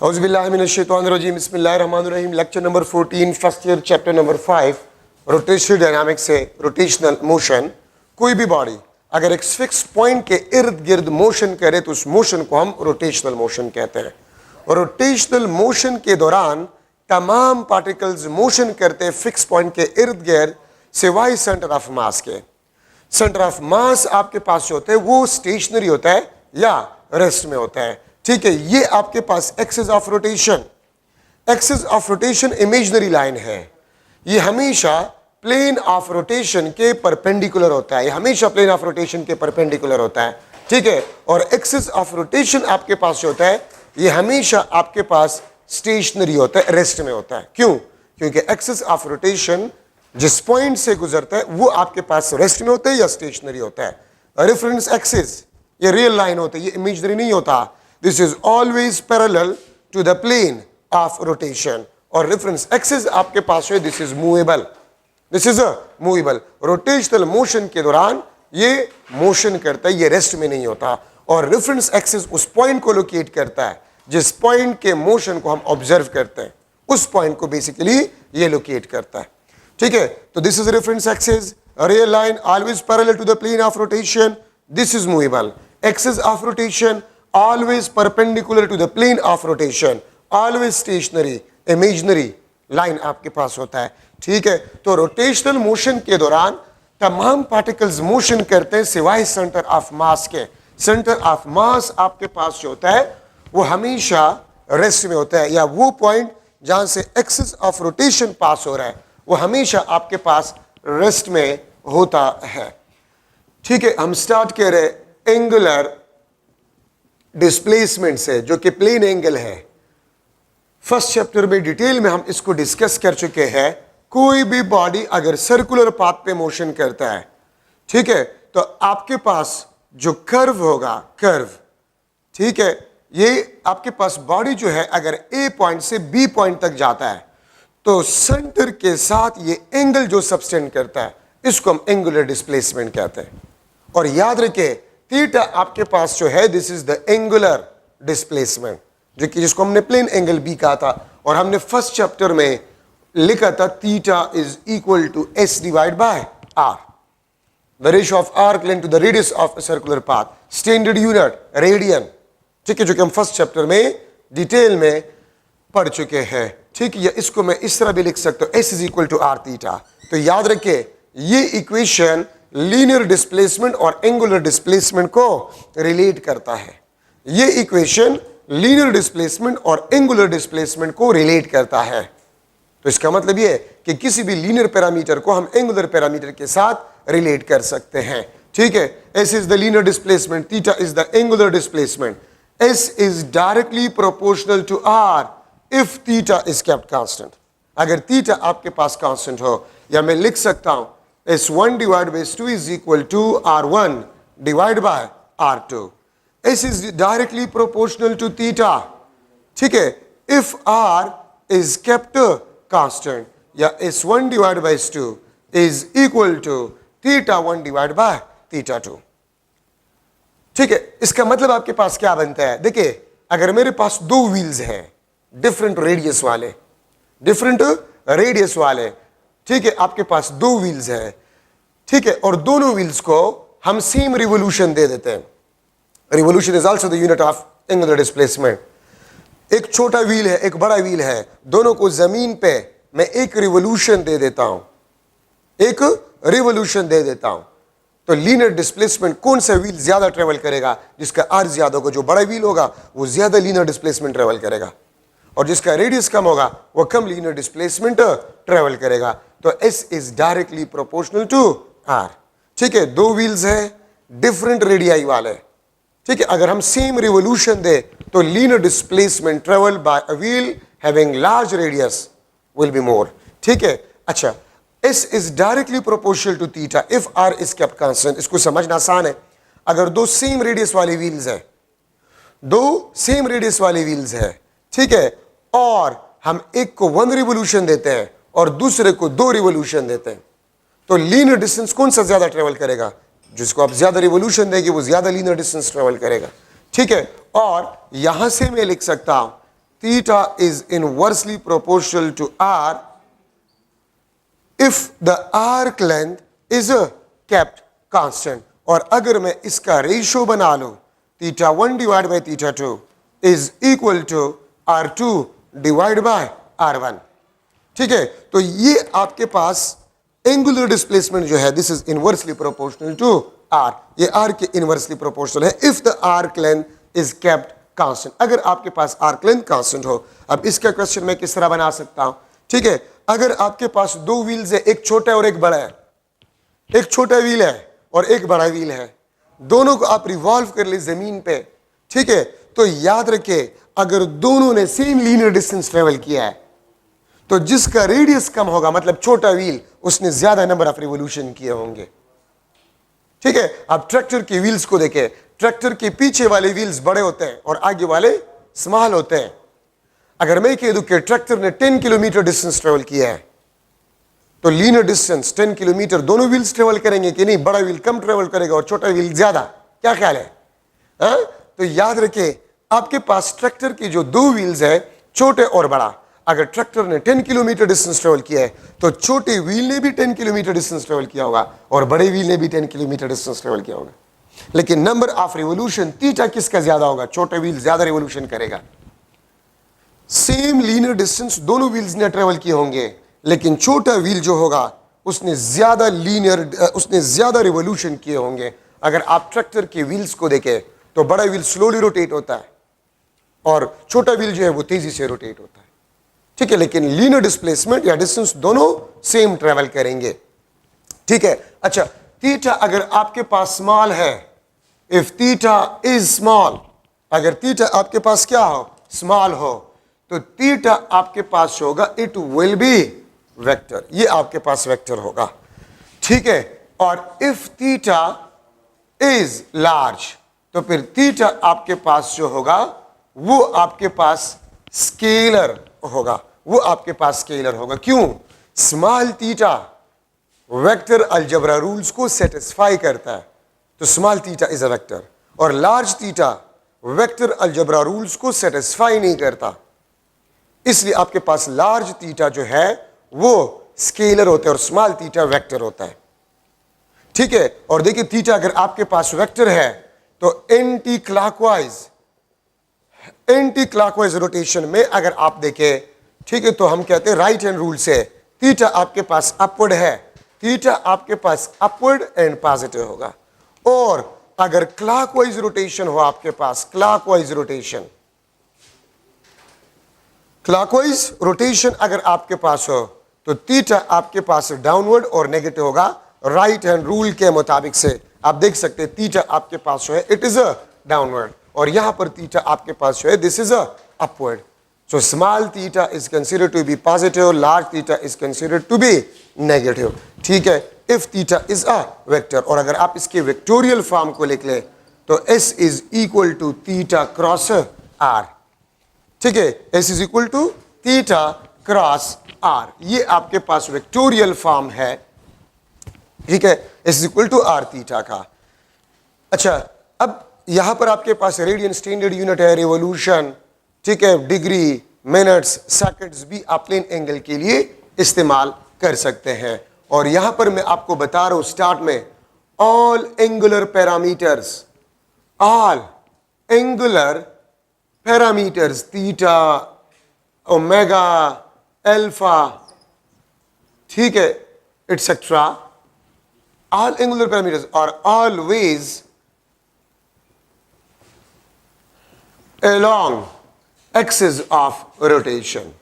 औज़ुबिल्लाहिमिनश्शैतानिर्रजीम बिस्मिल्लाहिर्रहमानिर्रहीम। Lecture number 14, first year, chapter number 5, rotational dynamics से rotational motion. कोई भी बॉडी अगर एक फिक्स पॉइंट के इर्द गिर्द मोशन करे तो उस मोशन को हम रोटेशनल मोशन कहते हैं। और रोटेशनल मोशन के दौरान तमाम पार्टिकल्स मोशन करते हैं फिक्स पॉइंट के इर्द गिर्द सिवाय सेंटर ऑफ मास के। सेंटर ऑफ मास आपके पास जो होता है वो स्टेशनरी होता है या रेस्ट में होता है। ठीक है, ये आपके पास axis of rotation, axis of rotation imaginary line है। ये हमेशा प्लेन ऑफ रोटेशन के परपेंडिकुलर होता है, ये हमेशा प्लेन ऑफ रोटेशन के परपेंडिकुलर होता है। ठीक है, और एक्सिस ऑफ रोटेशन आपके पास जो होता है ये हमेशा आपके पास स्टेशनरी होता है, रेस्ट में होता है। क्यों? क्योंकि एक्सिस ऑफ रोटेशन जिस पॉइंट से गुजरता है वो आपके पास रेस्ट में होता है या स्टेशनरी होता है। रेफरेंस एक्सिस ये रियल लाइन होता है, ये इमेजिनरी नहीं होता। This is always parallel to the plane of rotation. और reference axis आपके पास है, this is movable. This is a movable. Rotational motion के दौरान ये motion करता है, ये rest में नहीं होता। और reference axis उस point को locate करता है जिस point के motion को हम observe करते हैं, उस point को basically ये locate करता है। ठीक है, तो this is reference axis, a real line always parallel to the plane of rotation. This is movable. Axis of rotation always perpendicular to the plane of rotation, always stationary, imaginary line आपके पास होता है। ठीक है, तो rotational motion के दौरान तमाम particles motion करते हैं सिवाय सेंटर ऑफ मास के। सेंटर ऑफ मास आपके पास जो होता है वो हमेशा रेस्ट में होता है, या वो पॉइंट जहां से एक्सिस ऑफ रोटेशन पास हो रहा है वो हमेशा आपके पास रेस्ट में होता है। ठीक है, हम स्टार्ट कर रहे एंगुलर डिस्प्लेसमेंट से, जो कि प्लेन एंगल है। फर्स्ट चैप्टर में डिटेल में हम इसको डिस्कस कर चुके हैं। कोई भी बॉडी अगर सर्कुलर पाथ पे मोशन करता है, ठीक है, तो आपके पास जो कर्व होगा, कर्व, ठीक है, ये आपके पास बॉडी जो है अगर ए पॉइंट से बी पॉइंट तक जाता है तो सेंटर के साथ ये एंगल जो सबटेंड करता है इसको हम एंगुलर डिस्प्लेसमेंट कहते हैं। और याद रखें थीटा आपके पास जो है this is the angular displacement, जो कि जिसको हमने प्लेन एंगल बी कहा था। और हमने फर्स्ट चैप्टर में लिखा था theta is equal to S divide by R, the ratio of arc length to the radius of a circular path, standard unit radian. ठीक है, जो कि हम फर्स्ट चैप्टर में डिटेल में पढ़ चुके हैं। ठीक है, इसको मैं इस तरह भी लिख सकता हूं, S is equal to R theta. तो याद रखें ये इक्वेशन लीनियर डिस्प्लेसमेंट और एंगुलर डिस्प्लेसमेंट को रिलेट करता है। ये इक्वेशन लीनियर डिस्प्लेसमेंट और एंगुलर डिस्प्लेसमेंट को रिलेट करता है। तो इसका मतलब ये है कि किसी भी लीनियर पैरामीटर को हम एंगुलर पैरामीटर के साथ रिलेट कर सकते हैं। ठीक है, S is the linear displacement, theta is the angular displacement. S is directly proportional to R if theta is kept constant. अगर थीटा आपके पास कांस्टेंट हो, या मैं लिख सकता हूं S1 divided by S2 is equal to R1 divided by R2. S is directly proportional to theta. ठीक है, if R is kept constant, या S1 divided by S2 is equal to theta 1 divided by theta 2. ठीक है, इसका मतलब आपके पास क्या बनता है? देखिए, अगर मेरे पास दो व्हील्स हैं डिफरेंट रेडियस वाले, ठीक है, आपके पास दो व्हील्स हैं, ठीक है, और दोनों व्हील्स को हम सेम रिवोल्यूशन दे देते हैं। Revolution is also the unit of angular displacement. एक छोटा व्हील है, एक बड़ा व्हील है, दोनों को जमीन पे मैं एक रिवोल्यूशन दे देता हूं, तो लीनियर डिस्प्लेसमेंट कौन सा व्हील ज्यादा ट्रेवल करेगा? जिसका आर ज्यादा होगा, जो बड़ा व्हील होगा वो ज्यादा लीनियर डिस्प्लेसमेंट ट्रेवल करेगा, और जिसका रेडियस कम होगा वो कम लीनियर डिस्प्लेसमेंट ट्रेवल करेगा। तो S is directly proportional to R। ठीक है, दो व्हील्स हैं डिफरेंट रेडियाई वाले, ठीक है, अगर हम सेम रिवोल्यूशन दे तो linear displacement travel by a wheel having large radius will be more. ठीक है, अच्छा, S is directly proportional to theta if R is kept constant. इसको समझना आसान है। अगर दो सेम रेडियस वाले व्हील्स हैं, ठीक है, और हम एक को 1 रिवोल्यूशन देते हैं और दूसरे को 2 रिवोल्यूशन देते हैं, तो लीनियर डिस्टेंस कौन सा ज्यादा ट्रेवल करेगा? जिसको आप ज्यादा रिवोल्यूशन देंगे वो ज्यादा लीनियर डिस्टेंस ट्रेवल करेगा। ठीक है, और यहां से मैं लिख सकता हूं theta is inversely proportional to r if the arc length is kept constant. और अगर मैं इसका रेशियो बना लूं, θ1 divide by θ2 is equal to r2 divide by r1. ठीक है, तो ये आपके पास एंगुलर डिस्प्लेसमेंट जो है, this is inversely proportional to r. ये r के इनवर्सली प्रोपोर्शनल है if the arc length is kept constant. अगर आपके पास आर्क लेंथ कांस्टेंट हो. अब इसका क्वेश्चन मैं किस तरह बना सकता हूं? ठीक है, अगर आपके पास दो व्हील्स है, एक छोटा है और एक बड़ा है, एक छोटा व्हील है और एक बड़ा व्हील है, दोनों को आप रिवॉल्व कर ले जमीन पे. ठीक है, तो याद रखे अगर दोनों ने सेम लीनियर डिस्टेंस ट्रेवल किया है तो जिसका रेडियस कम होगा, मतलब छोटा व्हील, उसने ज्यादा नंबर ऑफ रिवोल्यूशन किए होंगे. ठीक है, आप ट्रैक्टर के व्हील्स को देखें, ट्रैक्टर के पीछे वाले व्हील्स बड़े होते हैं और आगे वाले स्मॉल होते हैं. अगर मैं कह दूं कि ट्रैक्टर ने 10 किलोमीटर डिस्टेंस ट्रेवल किया है तो लीनियर डिस्टेंस 10 किलोमीटर दोनों व्हील्स ट्रेवल करेंगे कि नहीं? बड़ा व्हील कम ट्रेवल करेगा और छोटा व्हील ज्यादा. क्या ख्याल है? तो याद रखें आपके पास ट्रैक्टर की जो दो व्हील्स है, छोटे और बड़ा, अगर ट्रैक्टर ने 10 किलोमीटर डिस्टेंस ट्रेवल किया है तो छोटे व्हील ने भी 10 किलोमीटर डिस्टेंस ट्रेवल किया होगा और बड़े व्हील ने भी 10 किलोमीटर डिस्टेंस ट्रेवल किया होगा. लेकिन नंबर ऑफ रिवोल्यूशन थीटा किसका ज्यादा होगा? छोटे व्हील ज्यादा रिवोल्यूशन करेगा. सेम लीनियर डिस्टेंस दोनों व्हील्स ने ट्रेवल किए होंगे, लेकिन छोटा व्हील जो होगा उसने ज्यादा रिवोल्यूशन किए होंगे. अगर आप ट्रैक्टर के व्हील्स को देखें तो बड़ा व्हील स्लोली रोटेट होता है और छोटा व्हील जो है वो तेजी से रोटेट होता है. ठीक है, लेकिन लीनियर डिस्प्लेसमेंट या डिस्टेंस दोनों सेम ट्रेवल करेंगे. ठीक है, अच्छा, थीटा अगर आपके पास स्मॉल है, इफ थीटा इज स्मॉल, अगर थीटा आपके पास क्या हो? स्मॉल हो, तो थीटा आपके पास होगा इट विल बी वेक्टर. ये आपके पास वेक्टर होगा. ठीक है, और इफ थीटा इज लार्ज तो फिर थीटा आपके पास जो होगा वो आपके पास स्केलर होगा. वो आपके पास स्केलर होगा. क्यों? Small theta vector algebra rules को सेटिस्फाई करता है, तो small theta is a vector. और large theta vector algebra rules को सेटिस्फाई नहीं करता, इसलिए आपके पास लार्ज थीटा जो है वो स्केलर होता है और स्मॉल थीटा वेक्टर होता है. ठीक है, और देखिए थीटा अगर आपके पास वेक्टर है तो एंटी क्लॉकवाइज रोटेशन में अगर आप देखें, ठीक है, तो हम कहते हैं राइट हैंड रूल से थीटा आपके पास अपवर्ड है, थीटा आपके पास अपवर्ड एंड पॉजिटिव होगा. और अगर क्लॉकवाइज रोटेशन हो आपके पास, क्लॉकवाइज रोटेशन अगर आपके पास हो तो थीटा आपके पास डाउनवर्ड और नेगेटिव होगा. राइट हैंड रूल के मुताबिक से आप देख सकते हैं थीटा आपके पास जो है इट इज अ डाउनवर्ड और यहां पर थीटा आपके पास जो है this is a upward. So small theta is considered to be positive, large theta is considered to be negative. ठीक है, if theta is a vector. और अगर आप इसके वेक्टोरियल फॉर्म को लिख ले तो S is equal to theta cross R. ठीक है, S is equal to theta cross R. ये आपके पास वेक्टोरियल फॉर्म है. ठीक है, S is equal to R theta का. अच्छा, अब यहां पर आपके पास रेडियन स्टैंडर्ड यूनिट है, रिवोल्यूशन, ठीक है, डिग्री, मिनट्स, सेकंड्स भी आप प्लेन एंगल के लिए इस्तेमाल कर सकते हैं. और यहां पर मैं आपको बता रहा हूं स्टार्ट में all angular parameters theta, omega, alpha, ठीक है, etcetera, all angular parameters are always along axis of rotation.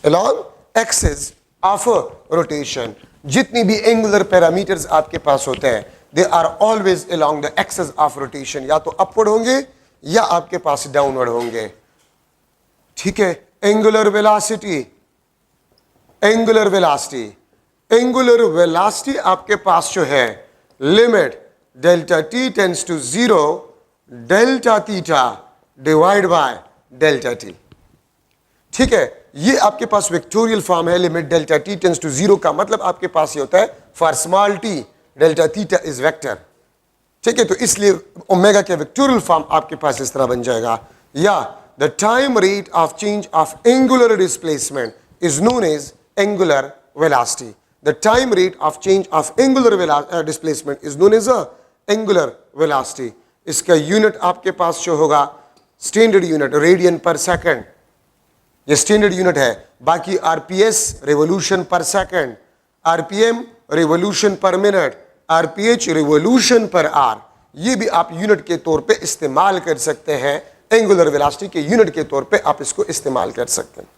Along axis of rotation. जितनी भी एंगुलर पैरामीटर्स आपके पास होते हैं they are always along the axis of rotation. या तो अपवर्ड होंगे या आपके पास डाउनवर्ड होंगे. ठीक है, एंगुलर वेलोसिटी आपके पास जो है limit delta T tends to 0 delta theta divide by delta T. ठीक है, ये आपके पास वेक्टोरियल फॉर्म है. Limit delta T tends to 0 का मतलब आपके पास ये होता है for small T delta theta is vector. ठीक है, तो इसलिए ओमेगा के वेक्टोरियल फॉर्म आपके पास इस तरह बन जाएगा. या the time rate of change of angular displacement is known as angular velocity. The time rate of change of angular displacement is known as angular velocity. इसका यूनिट आपके पास जो होगा standard unit radian per second, ये standard unit है. बाकी RPS revolution per second, RPM revolution per minute, RPH revolution per hour, ये भी आप यूनिट के तौर पे इस्तेमाल कर सकते हैं. एंगुलर वेलोसिटी के यूनिट के तौर पे आप इसको इस्तेमाल कर सकते हैं.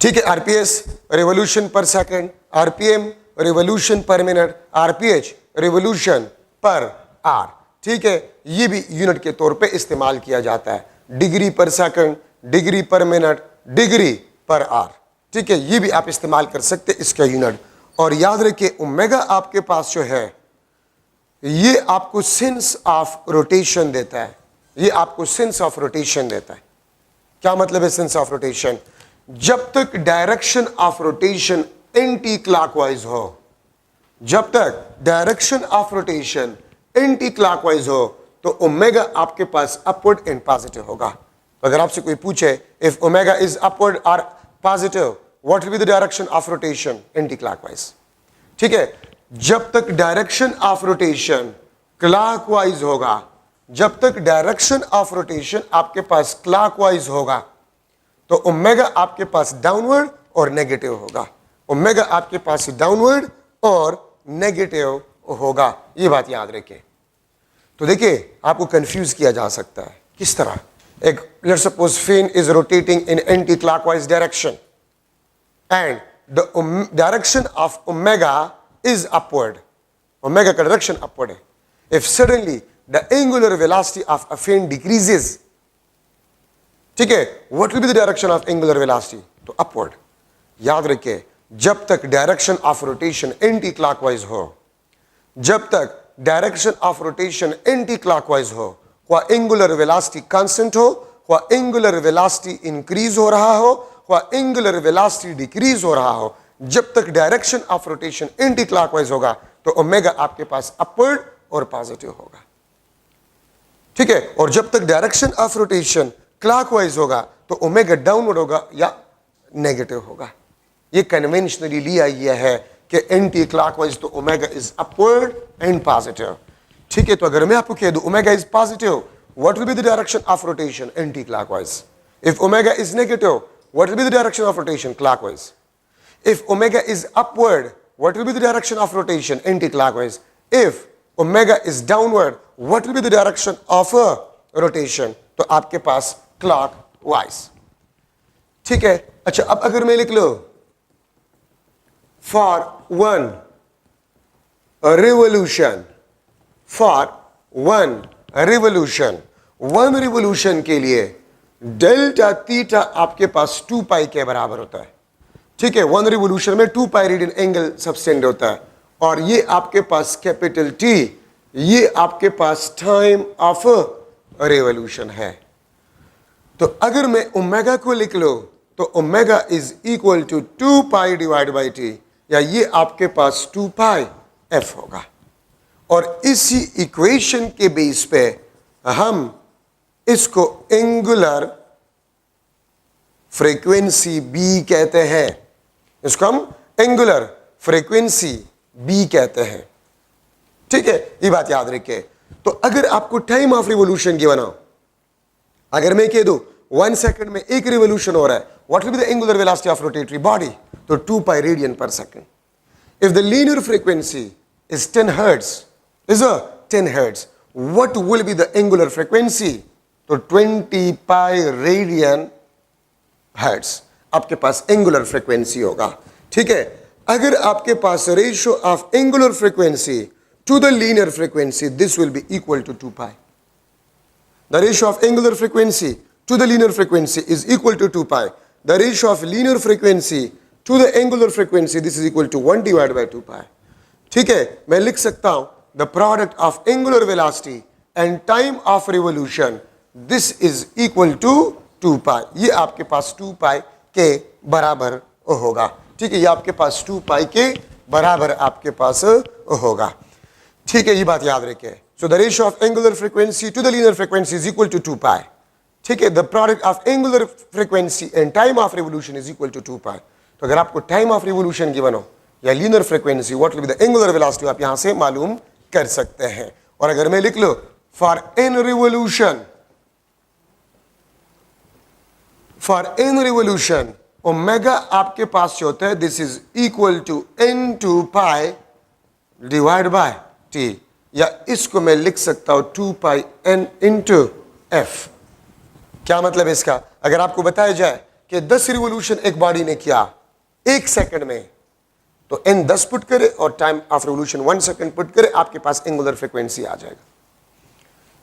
ठीक है, RPS revolution per second, RPM revolution per minute, RPH revolution per hour. ठीक है, ये भी यूनिट के तौर पे इस्तेमाल किया जाता है. डिग्री पर सेकंड, डिग्री पर मिनट, डिग्री पर आर. ठीक है, ये भी आप इस्तेमाल कर सकते हैं इसका यूनिट. और याद रखिए ओमेगा आपके पास जो है ये आपको सेंस ऑफ रोटेशन देता है. ये आपको सेंस ऑफ रोटेशन देता है. क्या मतलब है सेंस ऑफ रोटेशन? जब तक direction of rotation anti clockwise हो, जब तक direction of rotation anti clockwise हो, तो ओमेगा आपके पास अपवर्ड एंड पॉजिटिव होगा. तो अगर आपसे कोई पूछे इफ ओमेगा इज अपवर्ड और positive, what will be the direction of rotation? Anti clockwise. ठीक है, जब तक डायरेक्शन ऑफ रोटेशन क्लॉकवाइज होगा, जब तक डायरेक्शन ऑफ रोटेशन आपके पास क्लॉकवाइज होगा, तो ओमेगा आपके पास डाउनवर्ड और नेगेटिव होगा. ओमेगा आपके पास डाउनवर्ड और नेगेटिव होगा. ये बात याद रखें. तो देखिए आपको कंफ्यूज किया जा सकता है किस तरह. एक let's suppose fan is rotating in anti clockwise direction and the direction of omega is upward. Omega का direction upward है. If suddenly the angular velocity of a fan decreases, ठीक है, what will be the direction of angular velocity? तो upward. याद रखिए जब तक direction of rotation anti clockwise हो, जब तक direction of rotation anti clockwise हो, वह एंगुलर वेलोसिटी कांस्टेंट हो, वह एंगुलर वेलोसिटी इंक्रीज हो रहा हो, वह एंगुलर वेलोसिटी डिक्रीज हो रहा हो, जब तक direction of rotation anti clockwise होगा तो ओमेगा आपके पास अपवर्ड और पॉजिटिव होगा. ठीक है, और जब तक डायरेक्शन ऑफ रोटेशन क्लॉकवाइज होगा तो ओमेगा डाउनवर्ड होगा या नेगेटिव होगा. ये कन्वेंशनली लिया गया है कि एंटी क्लॉकवाइज तो omega is upward and positive. ठीक है, तो अगर मैं आपको कह दूं omega is positive, what will be the direction of rotation? Anti clockwise. If omega is negative, what will be the direction of rotation? Clockwise. If omega is upward, what will be the direction of rotation? Anti-clockwise. If omega is downward, what will be the direction of rotation? तो आपके पास clockwise. ठीक है. अच्छा, अब अगर मैं लिख लो for one revolution, for one revolution के लिए डेल्टा थीटा आपके पास 2 पाई के बराबर होता है. ठीक है, वन रिवोल्यूशन में 2 पाई रेडियन एंगल सबसेंड होता है. और ये आपके पास कैपिटल टी, ये आपके पास टाइम ऑफ रिवोल्यूशन है. तो अगर मैं ओमेगा को लिख लो तो omega is equal to 2 pi divide by T, या ये आपके पास 2 पाई एफ होगा. और इसी इक्वेशन के बेस पे हम इसको एंगुलर फ्रीक्वेंसी बी कहते हैं. इसको हम एंगुलर फ्रीक्वेंसी बी कहते हैं. ठीक है, ये बात याद रखिए. तो अगर आपको टाइम ऑफ रिवोल्यूशन गिवन हो, अगर मैं कह दूं 1 सेकंड में 1 रिवोल्यूशन हो रहा है, what will be the angular velocity of rotatory body? तो 2 pi radian per second. If the linear frequency is 10 hertz, is 10 hertz, what will be the angular frequency? तो 20 पाई रेडियन हर्ट्ज आपके पास angular frequency होगा. ठीक है, अगर आपके पास ratio of angular frequency to the linear frequency, this will be equal to 2 pi. The ratio of angular frequency to the linear frequency is equal to 2 pi. The ratio of linear frequency to the angular frequency, this is equal to 1 divide by 2 pi. ठीक है, मैं लिख सकता हूं the product of angular velocity and time of revolution, this is equal to 2 पाई. ये आपके पास 2 पाई के बराबर होगा. ठीक है, ये आपके पास 2 पाई के बराबर आपके पास होगा. ठीक है, ये बात याद रखिए. So the ratio of angular frequency to the linear frequency is equal to 2 pi. ठीक है, the product of angular frequency and time of revolution is equal to 2 pi. तो अगर आपको टाइम ऑफ रिवोल्यूशन गिवन हो या linear frequency, what will be the angular velocity, आप यहां से मालूम कर सकते हैं। और अगर मैं लिख लो फॉर एन रिवोल्यूशन ओमेगा आपके पास जो होता है this is equal to n two pi divide by t, या इसको मैं लिख सकता हूं 2 पाई n इंटू f। क्या मतलब है इसका? अगर आपको बताया जाए कि 10 रिवोल्यूशन एक बॉडी ने किया 1 सेकंड में, तो n 10 पुट करे और time of revolution 1 second put करे, आपके पास एंगुलर फ्रीक्वेंसी आ जाएगा।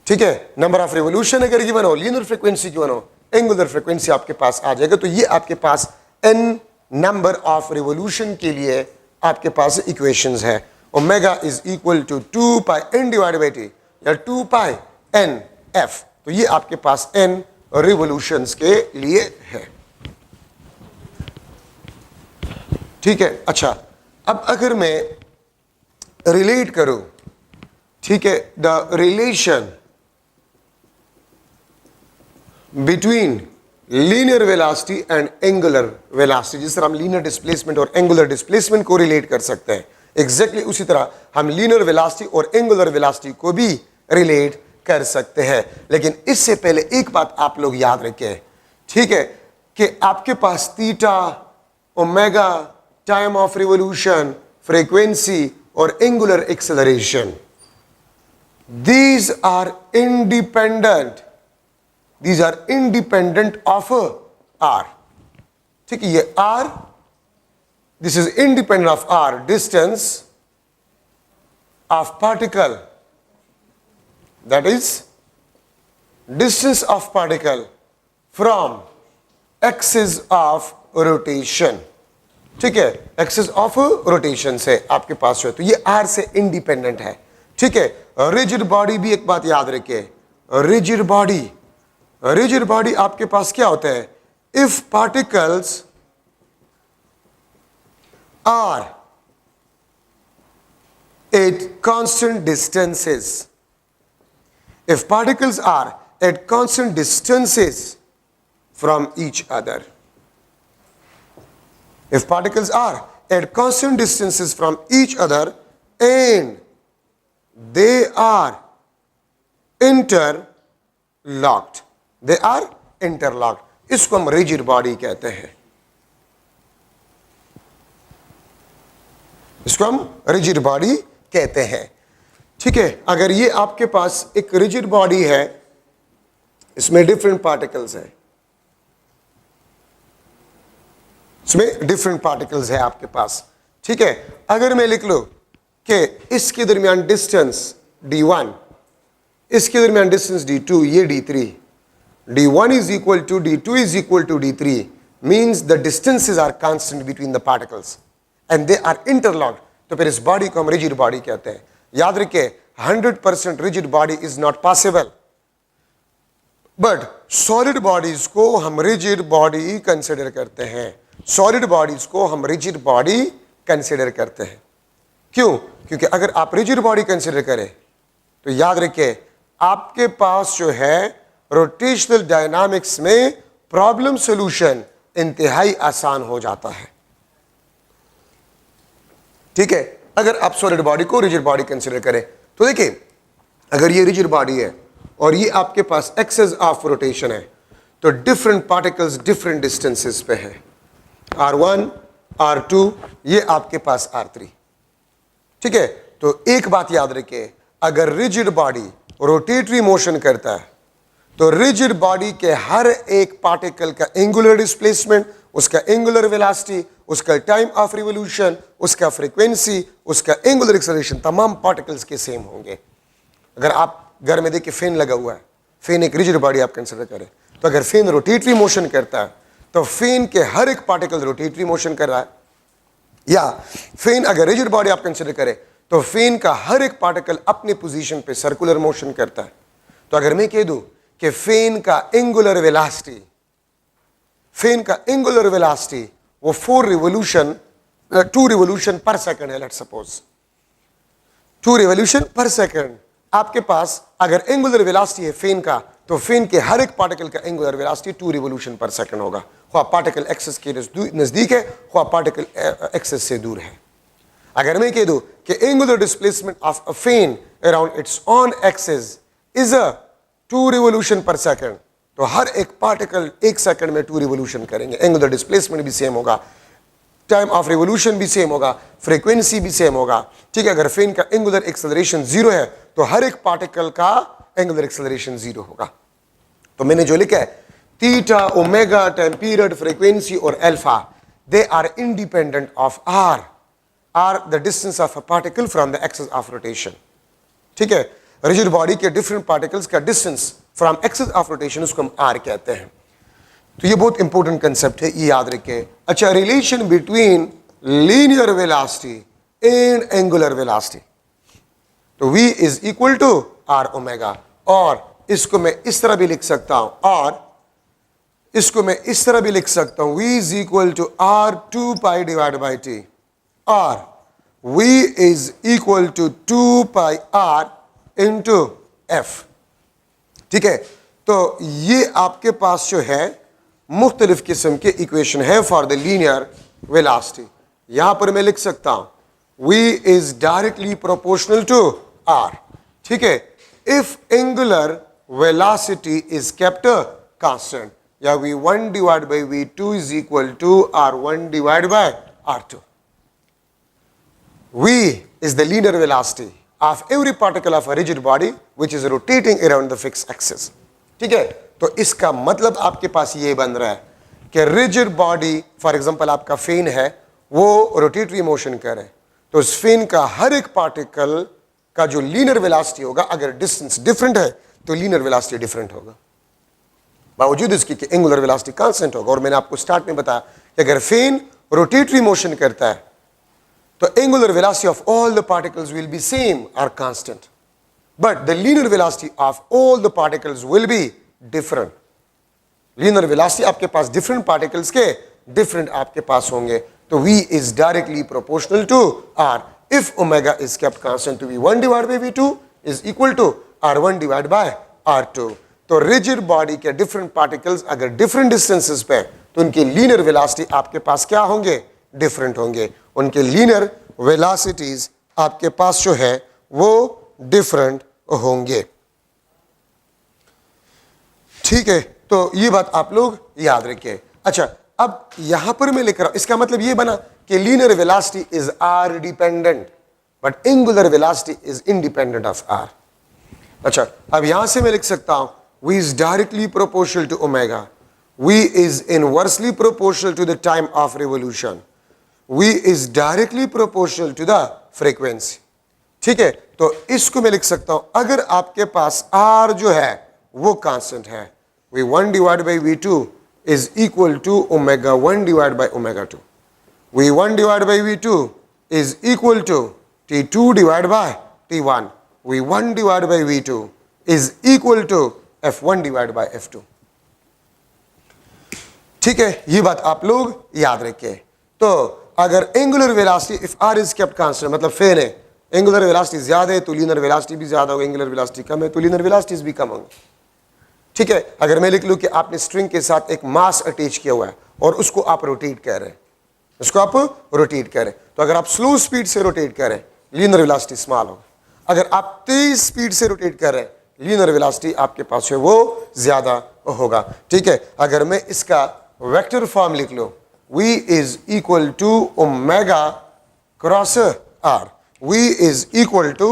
ठीक है, नंबर ऑफ रिवोल्यूशन अगर गिवन हो, लीनियर फ्रीक्वेंसी गिवन हो, एंगुलर फ्रीक्वेंसी आपके पास आ जाएगा। तो ये आपके पास n नंबर ऑफ रिवोल्यूशन के लिए आपके पास इक्वेशंस है। Omega is equal to 2 pi n divide by t या 2 पाई n f। तो ये आपके पास n रिवोल्यूशंस के लिए है। ठीक है, अच्छा अब अगर मैं रिलेट करूं, ठीक है, the relation between linear velocity and angular velocity, जिस तरह हम लीनियर डिस्प्लेसमेंट और एंगुलर डिस्प्लेसमेंट को रिलेट कर सकते हैं, एग्जैक्टली उसी तरह हम लीनियर वेलोसिटी और एंगुलर वेलोसिटी को भी रिलेट कर सकते हैं। लेकिन इससे पहले एक बात आप लोग याद रखें, ठीक है, कि आपके पास theta, omega, time of revolution, frequency और angular acceleration, these are independent, these are independent of r। ठीक है, ये r, this is independent of r, distance of particle, that is distance of particle from axis of rotation। ठीक है, axis of rotation से आपके पास जो है, तो ये r से इंडिपेंडेंट है। ठीक है, रिजिड बॉडी भी एक बात याद रखिए, रिजिड बॉडी आपके पास क्या होता है? If particles are at constant distances, if particles are at constant distances from each other, if particles are at constant distances from each other and they are interlocked, इसको हम रिजिड बॉडी कहते हैं, इसको हम रिजिड बॉडी कहते हैं। ठीक है, अगर ये आपके पास एक रिजिड बॉडी है, इसमें डिफरेंट पार्टिकल्स है, इसमें डिफरेंट पार्टिकल्स है आपके पास। ठीक है, अगर मैं लिख लूं कि इसके दरमियान डिस्टेंस d1, इसके दरमियान डिस्टेंस d2, ये d3, d1 is equal to d2 is equal to d3, means the distances are constant between the particles and they are interlocked. तो फिर इस बॉडी को हम रिजिड बॉडी कहते हैं। याद रखिए, 100% rigid body is not possible, but solid bodies को हम रिजिड बॉडी कंसिडर करते हैं, सॉलिड बॉडीज को हम रिजिड बॉडी कंसिडर करते हैं। क्यों? क्योंकि अगर आप रिजिड बॉडी कंसिडर करें तो याद रखिए आपके पास जो है रोटेशनल डायनामिक्स में प्रॉब्लम सॉल्यूशन इंतहाई आसान हो जाता है। ठीक है, अगर आप सॉलिड बॉडी को रिजिड बॉडी कंसिडर करें तो देखिए, अगर ये रिजिड बॉडी है और ये आपके पास एक्सेस ऑफ रोटेशन है, तो डिफरेंट पार्टिकल्स डिफरेंट डिस्टेंसेस पे है, r1, r2, ये आपके पास r3। ठीक है, तो एक बात याद रखिए, अगर रिजिड बॉडी रोटेटरी मोशन करता है तो रिजिड बॉडी के हर एक पार्टिकल का एंगुलर डिस्प्लेसमेंट, उसका एंगुलर वेलोसिटी, उसका टाइम ऑफ रिवोल्यूशन, उसका फ्रीक्वेंसी, उसका एंगुलर एक्सेलरेशन, तमाम पार्टिकल्स के सेम होंगे। अगर आप घर में देखिए फैन लगा हुआ है, फैन एक रिजिड बॉडी आप कंसिडर करें, तो अगर फैन रोटेटरी मोशन करता है तो फैन के हर एक पार्टिकल रोटेटरी मोशन कर रहा है, या फैन अगर रिजिड बॉडी आप कंसिडर करें तो फैन का हर एक पार्टिकल अपने पोजीशन पे सर्कुलर मोशन करता है। तो अगर मैं कह दूं कि फैन का एंगुलर वेलोसिटी, फैन का एंगुलर वेलोसिटी वो 2 रिवोल्यूशन पर सेकंड है, let's suppose 2 revolution per second, आपके पास अगर एंगुलर वेलोसिटी है फैन का तो फेन के हर एक पार्टिकल का angular velocity 2 revolution per second होगा, ख्वाह पार्टिकल एक्सिस के नजदीक है ख्वाह पार्टिकल एक्सिस से दूर है। अगर मैं कह दूं कि angular displacement of a fan around its on axis is a 2 revolution per second, तो हर एक पार्टिकल 1 सेकंड में 2 रिवोल्यूशन करेंगे। एंगुलर डिस्प्लेसमेंट भी सेम होगा, टाइम ऑफ रिवोल्यूशन भी सेम होगा, फ्रीक्वेंसी भी सेम होगा। ठीक है, अगर फेन का एंगुलर एक्सेलरेशन 0 है तो हर एक पार्टिकल का एंगुलर एक्सेलरेशन 0 होगा। तो मैंने जो लिखा है theta, omega, time period, frequency और alpha, they are independent of r the distance of a particle from the axis of rotation. ठीक है, रिजिड बॉडी के डिफरेंट पार्टिकल्स का distance from axis of rotation उसको हम आर कहते हैं। तो ये बहुत इंपॉर्टेंट कंसेप्ट है, ये याद रखें। अच्छा, relation between linear velocity and angular velocity, तो v is equal to R omega, और इसको मैं इस तरह भी लिख सकता हूं, और इसको मैं इस तरह भी लिख सकता हूं, v is equal to R 2 pi divide by T, और v is equal to 2 pi R into F. ठीक है, तो ये आपके पास जो है मुख्तलिफ किस्म के इक्वेशन है फॉर द लीनियर वेलोसिटी। यहां पर मैं लिख सकता हूं v is directly proportional to r। ठीक है, if angular velocity is kept constant, या v1 divide by v2 is equal to r1 divide by r2। v is the linear velocity of every particle of a rigid body which is rotating around the fixed axis। ठीक है, तो इसका मतलब आपके पास ये बन रहा है कि रिजिड बॉडी, फॉर एग्जांपल आपका फेन है, वो रोटेटरी मोशन करे, तो उस फेन का हर एक पार्टिकल का जो लीनियर वेलोसिटी होगा, अगर डिस्टेंस डिफरेंट है तो लीनियर वेलोसिटी डिफरेंट होगा, बावजूद इसके कि एंगुलर वेलोसिटी कांस्टेंट होगा। और मैंने आपको स्टार्ट में बताया कि अगर फेन रोटेटरी मोशन करता है तो angular velocity of all the particles will be same और constant, but the linear velocity of all the particles will be different. Linear velocity आपके पास डिफरेंट पार्टिकल्स के डिफरेंट आपके पास होंगे, तो v is directly proportional to r। If omega is kept constant, तो v1 divide by v2 is equal to r1 divide by r2। तो rigid body के डिफरेंट पार्टिकल्स अगर डिफरेंट डिस्टेंसेस पे, तो उनके लीनियर वेलोसिटी आपके पास क्या होंगे, डिफरेंट होंगे। उनके लीनियर वेलोसिटीज आपके पास जो है वो डिफरेंट होंगे। ठीक है, तो ये बात आप लोग याद रखिए। अच्छा, अब यहां पर मैं लिख रहा हूं, इसका मतलब ये बना कि linear velocity is R dependent but angular velocity is independent of R. अच्छा, अब यहां से मैं लिख सकता हूं v is directly proportional to omega, v is inversely proportional to the time of revolution, v is directly proportional to the frequency। ठीक है, तो इसको मैं लिख सकता हूं, अगर आपके पास r जो है वो कांस्टेंट है, v1 divide by v2 is equal to omega 1 divide by omega 2, v1 divide by v2 is equal to t2 divide by t1, v1 divide by v2 is equal to f1 divide by f2। ठीक है, ये बात आप लोग याद रखें। तो अगर angular velocity if r is kept constant, मतलब फेन है, एंगुलर वेलोसिटी ज्यादा है तो लीनियर वेलोसिटी भी ज्यादा होगी, एंगुलर वेलोसिटी कम है तो लीनियर वेलोसिटीज भी कम होंगी। ठीक है, अगर मैं लिख लूं कि आपने स्ट्रिंग के साथ एक मास अटैच किया हुआ है और उसको आप रोटेट कर रहे हैं, उसको आप रोटेट करें, तो अगर आप स्लो स्पीड से रोटेट करें लीनियर वेलोसिटी स्मॉल होगा, अगर आप तेज स्पीड से रोटेट कर रहे हैं लीनियर वेलोसिटी आपके पास है वो ज्यादा होगा। ठीक है, अगर मैं इसका वेक्टर फॉर्म लिख लूं, v is equal to omega cross r, v is equal to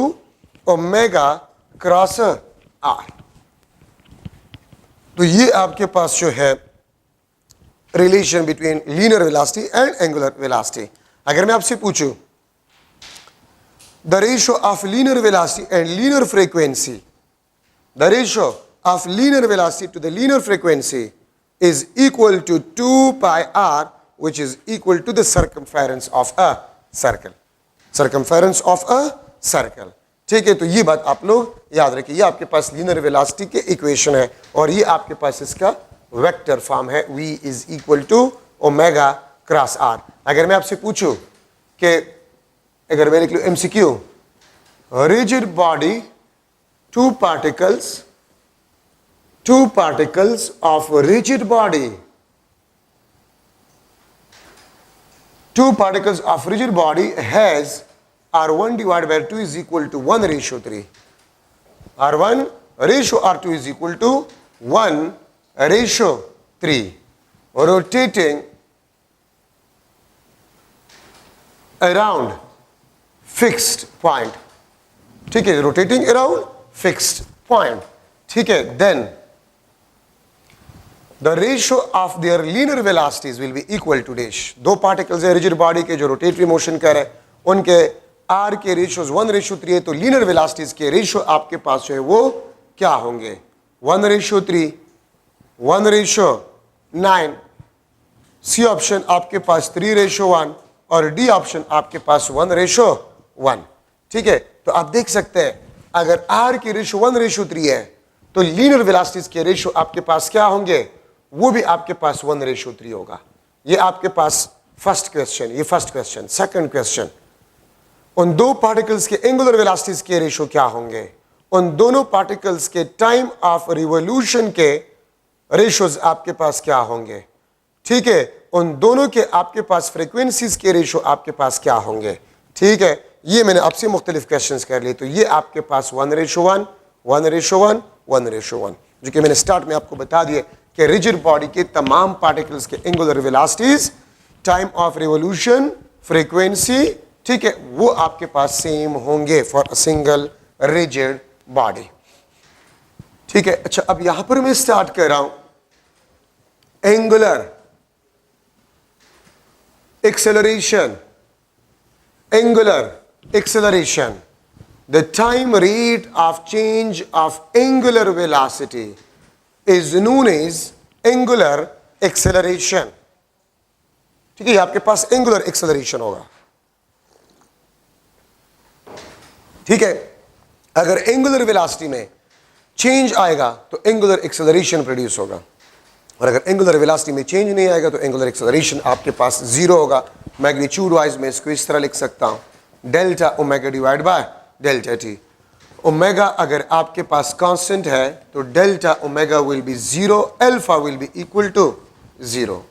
omega cross r, तो ये आपके पास जो है relation between linear velocity and angular velocity. अगर मैं आपसे पूछूं the ratio of linear velocity and linear frequency, the ratio of linear velocity to the linear frequency is equal to 2 pi r, which is equal to the circumference of a circle, circumference of a circle। ठीक है, तो ये बात आप लोग याद रखिए, ये आपके पास लीनियर वेलोसिटी के इक्वेशन है और ये आपके पास इसका वेक्टर फॉर्म है, v is equal to omega cross r। अगर मैं आपसे पूछूं कि अगर मैं लिख लूं MCQ, rigid body, two two particles of a rigid body, two particles of rigid body has R1 divided by 2 is equal to 1 ratio 3. R1 ratio R2 is equal to 1 ratio 3. Rotating around fixed point. ठीक है, rotating around fixed point. ठीक है, then the ratio of their linear velocities will be equal to dash. दो particles है rigid body के जो rotatory motion कर रहे हैं, उनके R के ratios 1 ratio 3 है, तो linear velocities के ratio आपके पास जो है वो क्या होंगे? 1 ratio 3, 1 ratio 9, C ऑप्शन आपके पास 3 ratio 1 और D ऑप्शन आपके पास 1 ratio 1. ठीक है, तो आप देख सकते हैं अगर R की रेशियो 1 रेशियो 3 है तो लीनियर वेलोसिटीज के रेशियो आपके पास क्या होंगे? वो भी आपके पास 1 रेशियो 3 होगा. ये आपके पास फर्स्ट क्वेश्चन, ये फर्स्ट क्वेश्चन. सेकंड क्वेश्चन, उन दो पार्टिकल्स के एंगुलर वेलोसिटीज के रेशियो क्या होंगे? उन दोनों पार्टिकल्स के टाइम ऑफ रिवॉल्यूशन के रेशियोज आपके पास क्या होंगे? ठीक है, उन दोनों के आपके पास फ्रीक्वेंसीज के रेशियो आपके पास क्या होंगे? ठीक है, ये मैंने आपसे मुख्तलिफ क्वेश्चंस कर लिए. तो ये आपके पास 1 रेशो 1, 1 रेशो 1, 1 रेशो 1, जो कि मैंने स्टार्ट में आपको बता दिया कि रिजिड बॉडी के तमाम पार्टिकल्स के angular velocities, time of revolution, frequency, ठीक है, वो आपके पास सेम होंगे for a single rigid body. ठीक है, अच्छा अब यहां पर मैं स्टार्ट कर रहा हूं angular acceleration. Angular acceleration, the time rate of change of angular velocity is known as angular acceleration. ठीक है, आपके पास angular acceleration होगा. ठीक है, अगर angular velocity में change आएगा तो angular acceleration प्रोड्यूस होगा, और अगर एंगुलर वेलोसिटी में चेंज नहीं आएगा तो एंगुलर एक्सेलरेशन आपके पास जीरो होगा. मैग्नीट्यूड वाइज में इसको इस तरह लिख सकता हूं, delta omega divide by delta T. Omega अगर आपके पास कांस्टेंट है तो delta omega will be zero, alpha will be equal to zero.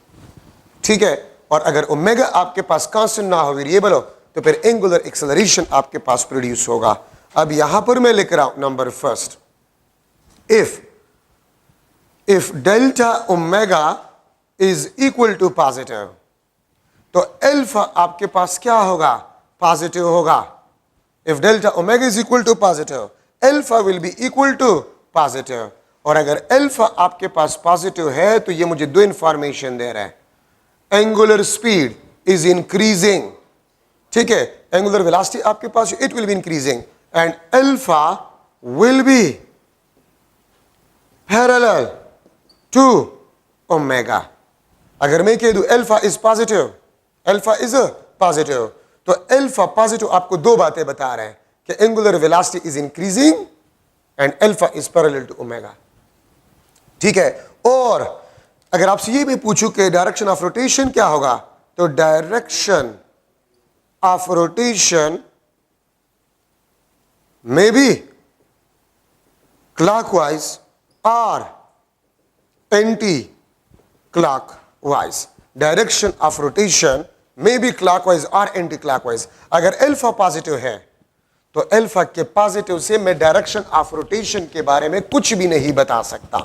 ठीक है, और अगर ओमेगा आपके पास कांस्टेंट ना हो, वेरिएबल हो, तो फिर एंगुलर एक्सेलरेशन आपके पास प्रोड्यूस होगा. अब यहां पर मैं लिख रहा हूं number first, if delta omega is equal to positive, तो अल्फा आपके पास क्या होगा? पॉजिटिव होगा. if delta omega is equal to positive, alpha will be equal to positive. और अगर अल्फा आपके पास पॉजिटिव है तो ये मुझे दो इंफॉर्मेशन दे रहा है. Angular speed is increasing. ठीक है, एंगुलर वेलोसिटी आपके पास it will be increasing and alpha will be parallel to omega. अगर मैं कह दूं alpha is positive, alpha is positive, तो अल्फा पॉजिटिव आपको दो बातें बता रहे हैं कि angular velocity is increasing and alpha is parallel to omega. ठीक है, और अगर आपसे ये भी पूछूं कि डायरेक्शन ऑफ रोटेशन क्या होगा, तो direction of rotation may be clockwise और anti-clockwise. Direction of rotation may be clockwise or anti-clockwise. अगर अल्फा पॉजिटिव है तो अल्फा के पॉजिटिव से मैं डायरेक्शन ऑफ रोटेशन के बारे में कुछ भी नहीं बता सकता.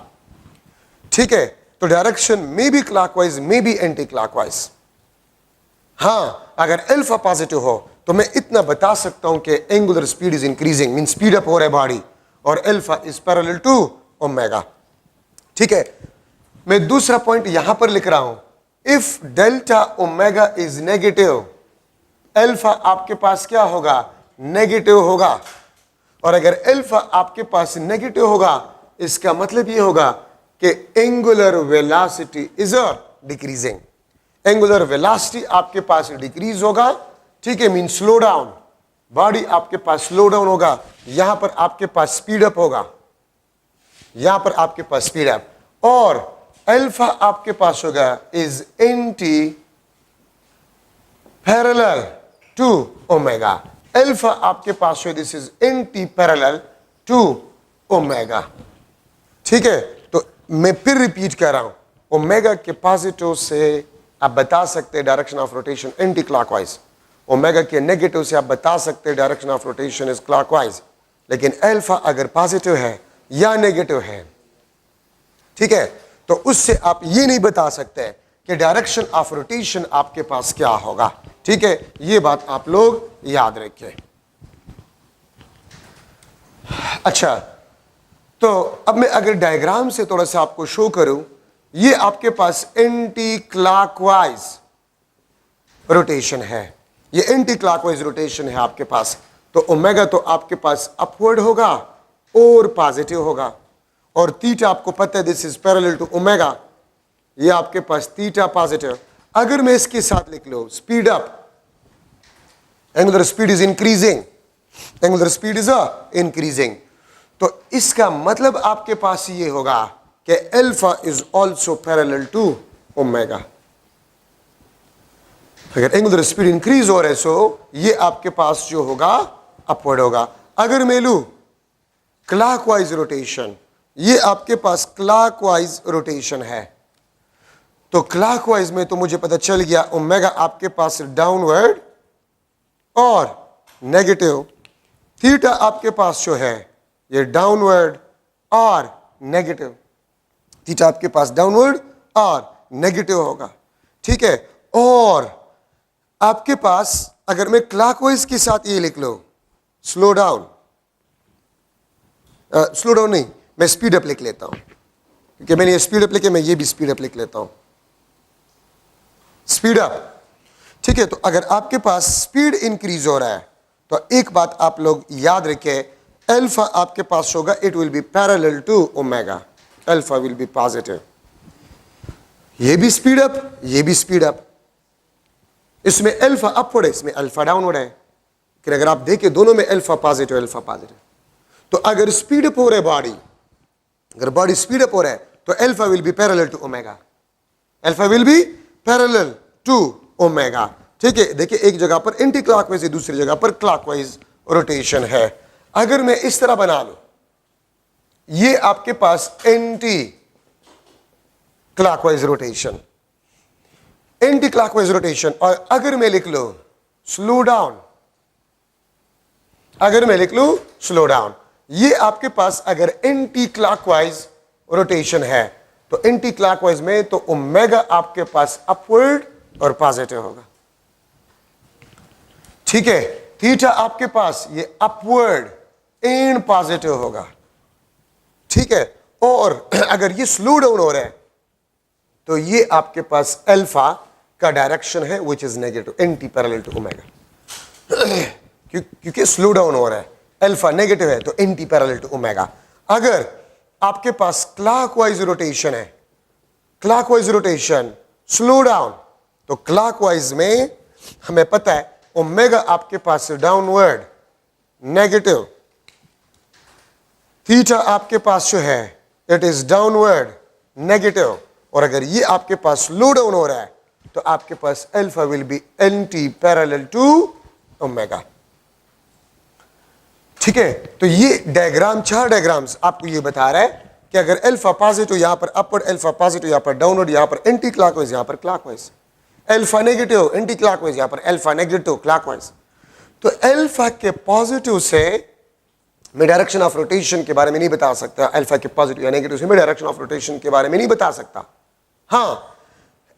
ठीक है, तो direction may be clockwise, may be anti clockwise. हाँ, अगर अल्फा पॉजिटिव हो तो मैं इतना बता सकता हूं कि angular speed is increasing, mean speed up हो रहा है बॉडी, और alpha is parallel to omega. ठीक है, मैं दूसरा पॉइंट यहां पर लिख रहा हूं, if delta omega is negative, alpha आपके पास क्या होगा? नेगेटिव होगा. और अगर अल्फा आपके पास नेगेटिव होगा, इसका मतलब यह होगा कि angular velocity is decreasing. Angular velocity आपके पास डिक्रीज होगा. ठीक है, मीन स्लो डाउन, बॉडी आपके पास स्लो डाउन होगा. यहां पर आपके पास स्पीड अप होगा, यहां पर आपके पास स्पीड अप, और अल्फा आपके पास होगा is anti parallel to omega. Alpha आपके पास है, this is anti parallel to omega. ठीक है, तो मैं फिर रिपीट कर रहा हूं, ओमेगा के पॉजिटिव से आप बता सकते हैं direction of rotation anti clockwise, omega के नेगेटिव से आप बता सकते हैं direction of rotation is clockwise. लेकिन अल्फा अगर पॉजिटिव है या नेगेटिव है, ठीक है, तो उससे आप ये नहीं बता सकते कि डायरेक्शन ऑफ रोटेशन आपके पास क्या होगा। ठीक है, ये बात आप लोग याद रखें। अच्छा, तो अब मैं अगर डायग्राम से थोड़ा सा आपको शो करूं, ये आपके पास एंटी क्लॉकवाइज रोटेशन है, ये एंटी क्लॉकवाइज रोटेशन है आपके पास। तो ओमेगा तो आपके पास अपवर्ड होगा और पॉजिटिव होगा, और थीटा आपको पता है this is parallel to omega, ये आपके पास थीटा पॉजिटिव। अगर मैं इसके साथ लिख लो speed up, angular speed is increasing, angular speed is increasing, तो इसका मतलब आपके पास ये होगा कि alpha is also parallel to omega. अगर एंगुलर स्पीड इंक्रीज हो रहा है सो ये आपके पास जो होगा अपवर्ड होगा। अगर मैं लू क्लॉकवाइज रोटेशन, ये आपके पास क्लॉकवाइज रोटेशन है, तो क्लॉकवाइज में तो मुझे पता चल गया ओमेगा आपके पास डाउनवर्ड और नेगेटिव, थीटा आपके पास जो है ये डाउनवर्ड और नेगेटिव, थीटा आपके पास डाउनवर्ड और नेगेटिव होगा। ठीक है, और आपके पास अगर मैं क्लॉकवाइज के साथ ये लिख लो स्लो डाउन, स्लो डाउन नहीं, मैं स्पीड अप लिख लेता हूं, क्योंकि मैंने ये स्पीड अप लिखे, मैं ये भी स्पीड अप लिख लेता हूं, स्पीड अप। ठीक है, तो अगर आपके पास स्पीड इंक्रीज हो रहा है तो एक बात आप लोग याद रखें, अल्फा आपके पास होगा it will be parallel to omega, alpha will be positive. ये भी स्पीड अप, ये भी स्पीड अप, इसमें अल्फा अपवर्ड है, इसमें अल्फा डाउनवर्ड है, कि अगर आप देखें दोनों में अल्फा पॉजिटिव अल्फा पॉजिटिव। तो अगर स्पीड अप हो रहा है बॉडी, अगर बॉडी स्पीड अप हो रहा है तो alpha will be parallel to omega, alpha will be parallel to omega. ठीक है, देखिए एक जगह पर एंटी क्लॉकवाइज है, दूसरी जगह पर क्लॉकवाइज रोटेशन है। अगर मैं इस तरह बना लूं, ये आपके पास anticlockwise rotation, anticlockwise rotation, और अगर मैं लिख लो स्लो डाउन, अगर मैं लिख लूं स्लो डाउन, ये आपके पास अगर एंटी क्लॉकवाइज रोटेशन है तो एंटी क्लॉकवाइज में तो ओमेगा आपके पास अपवर्ड और पॉजिटिव होगा। ठीक है, थीटा आपके पास ये अपवर्ड एंड पॉजिटिव होगा। ठीक है, और अगर ये स्लो डाउन हो रहा है तो ये आपके पास अल्फा का डायरेक्शन है which is negative, anti parallel to omega, क्योंकि स्लो डाउन हो रहा है, अल्फा नेगेटिव है तो एंटी पैरेलल टू ओमेगा। अगर आपके पास क्लॉकवाइज रोटेशन है, क्लॉकवाइज रोटेशन स्लो डाउन, तो क्लॉकवाइज में हमें पता है ओमेगा आपके पास डाउनवर्ड नेगेटिव, थीटा आपके पास जो है इट इज डाउनवर्ड नेगेटिव, और अगर ये आपके पास स्लो डाउन हो रहा है तो आपके पास alpha will be anti parallel to omega. ठीक है, तो ये डायग्राम, 4 डायग्राम्स आपको ये बता रहा है कि अगर अल्फा पॉजिटिव यहां पर अपवर्ड, अल्फा पॉजिटिव यहां पर डाउनवर्ड, यहां पर एंटी क्लॉकवाइज, यहां पर clockwise, alpha negative anti clockwise, यहां पर अल्फा नेगेटिव क्लॉकवाइज। तो अल्फा के पॉजिटिव से मैं डायरेक्शन ऑफ रोटेशन के बारे में नहीं बता सकता, अल्फा के पॉजिटिव या नेगेटिव से मैं डायरेक्शन ऑफ रोटेशन के बारे में नहीं बता सकता। हाँ,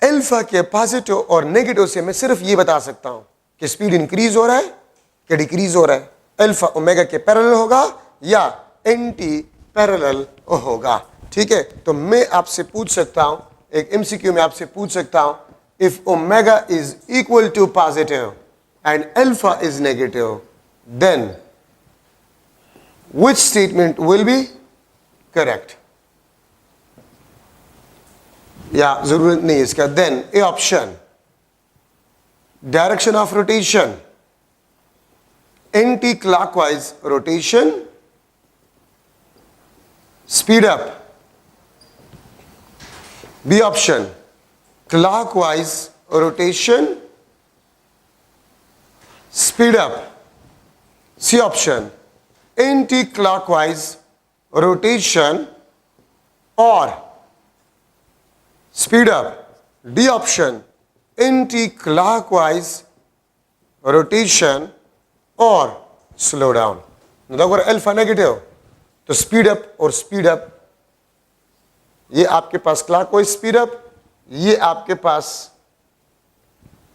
अल्फा के पॉजिटिव और नेगेटिव से मैं सिर्फ ये बता सकता हूं कि स्पीड इंक्रीज हो रहा है कि डिक्रीज हो रहा है, अल्फा ओमेगा के पैरेलल होगा या एंटी पैरेलल होगा। ठीक है, तो मैं आपसे पूछ सकता हूं, एक एमसीक्यू में आपसे पूछ सकता हूं, if omega is equal to positive and alpha is negative, then which statement will be correct? या जरूरत नहीं है इसका, then A option, direction of rotation anti-clockwise rotation, speed up. B option, clockwise rotation, speed up. C option, anti-clockwise rotation or speed up, D option anti clockwise rotation और slow down. अगर alpha negative तो speed up और speed up, ये आपके पास clockwise speed up, ये आपके पास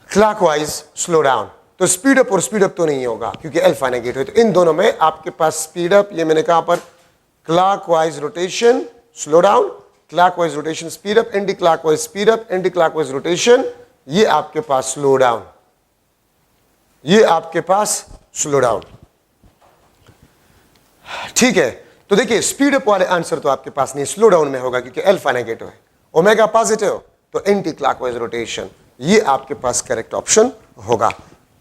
क्लॉकवाइज स्लो डाउन। तो स्पीड अप और स्पीड अप तो नहीं होगा क्योंकि अल्फा नेगेटिव है। तो इन दोनों में आपके पास स्पीड अप, ये मैंने कहा पर clockwise rotation slow down, clockwise rotation speed up, anti clockwise speed up, anti clockwise rotation, ये आपके पास स्लो डाउन, ये आपके पास स्लो डाउन। ठीक है, तो देखिए स्पीड अप वाले आंसर तो आपके पास नहीं, स्लो डाउन में होगा क्योंकि अल्फा नेगेटिव है। ओमेगा पॉजिटिव तो एंटी क्लॉकवाइज रोटेशन, ये आपके पास करेक्ट ऑप्शन होगा।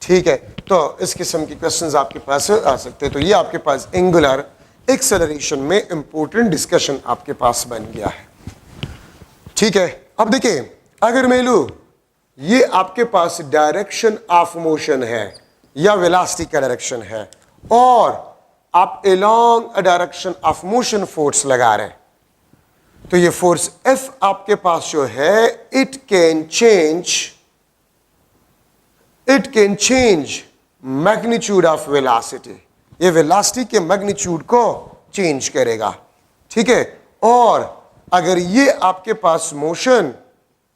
ठीक है, तो इस किस्म के क्वेश्चंस आपके पास आ सकते हैं। तो ये आपके पास एंगुलर एक्सेलरेशन में इंपॉर्टेंट डिस्कशन आपके पास बन गया है। ठीक है, अब देखिए अगर मैं लूं ये आपके पास डायरेक्शन ऑफ मोशन है या वेलोसिटी का डायरेक्शन है और आप along a direction of motion force लगा रहे हैं, तो ये फोर्स F आपके पास जो है it can change magnitude of velocity, ये वेलोसिटी के मैग्नीट्यूड को चेंज करेगा। ठीक है, और अगर ये आपके पास मोशन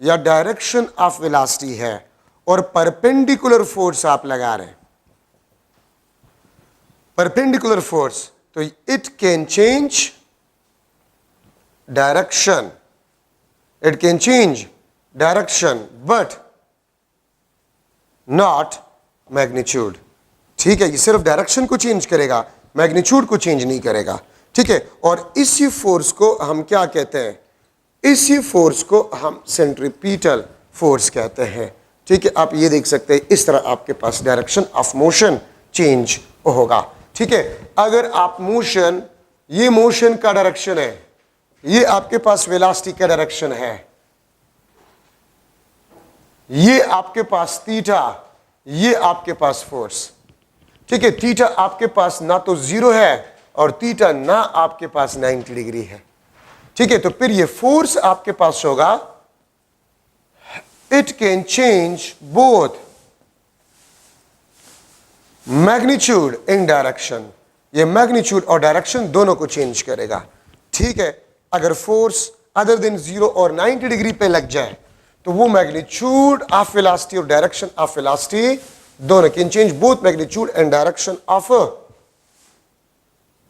या डायरेक्शन ऑफ वेलोसिटी है और परपेंडिकुलर फोर्स आप लगा रहे हैं, परपेंडिकुलर फोर्स, तो it can change direction, it can change direction but not magnitude. ठीक है, ये सिर्फ डायरेक्शन को चेंज करेगा, मैग्नीट्यूड को चेंज नहीं करेगा। ठीक है, और इसी फोर्स को हम क्या कहते हैं, इसी फोर्स को हम सेंट्रीपिटल फोर्स कहते हैं। ठीक है, आप ये देख सकते हैं इस तरह आपके पास डायरेक्शन ऑफ मोशन चेंज होगा। ठीक है, अगर आप मोशन, ये मोशन का डायरेक्शन है, ये आपके पास वेलोसिटी का डायरेक्शन है, ये आपके पास थीटा, ये आपके पास फोर्स। ठीक है, थीटा आपके पास ना तो जीरो है और थीटा ना आपके पास 90 डिग्री है। ठीक है, तो फिर ये फोर्स आपके पास होगा, it can change both magnitude in direction, ये मैग्नीट्यूड और डायरेक्शन दोनों को चेंज करेगा। ठीक है, अगर फोर्स अदर देन 0 और 90 डिग्री पे लग जाए तो वो मैग्नीट्यूड ऑफ वेलोसिटी और डायरेक्शन ऑफ वेलोसिटी दोनों can change both magnitude and direction of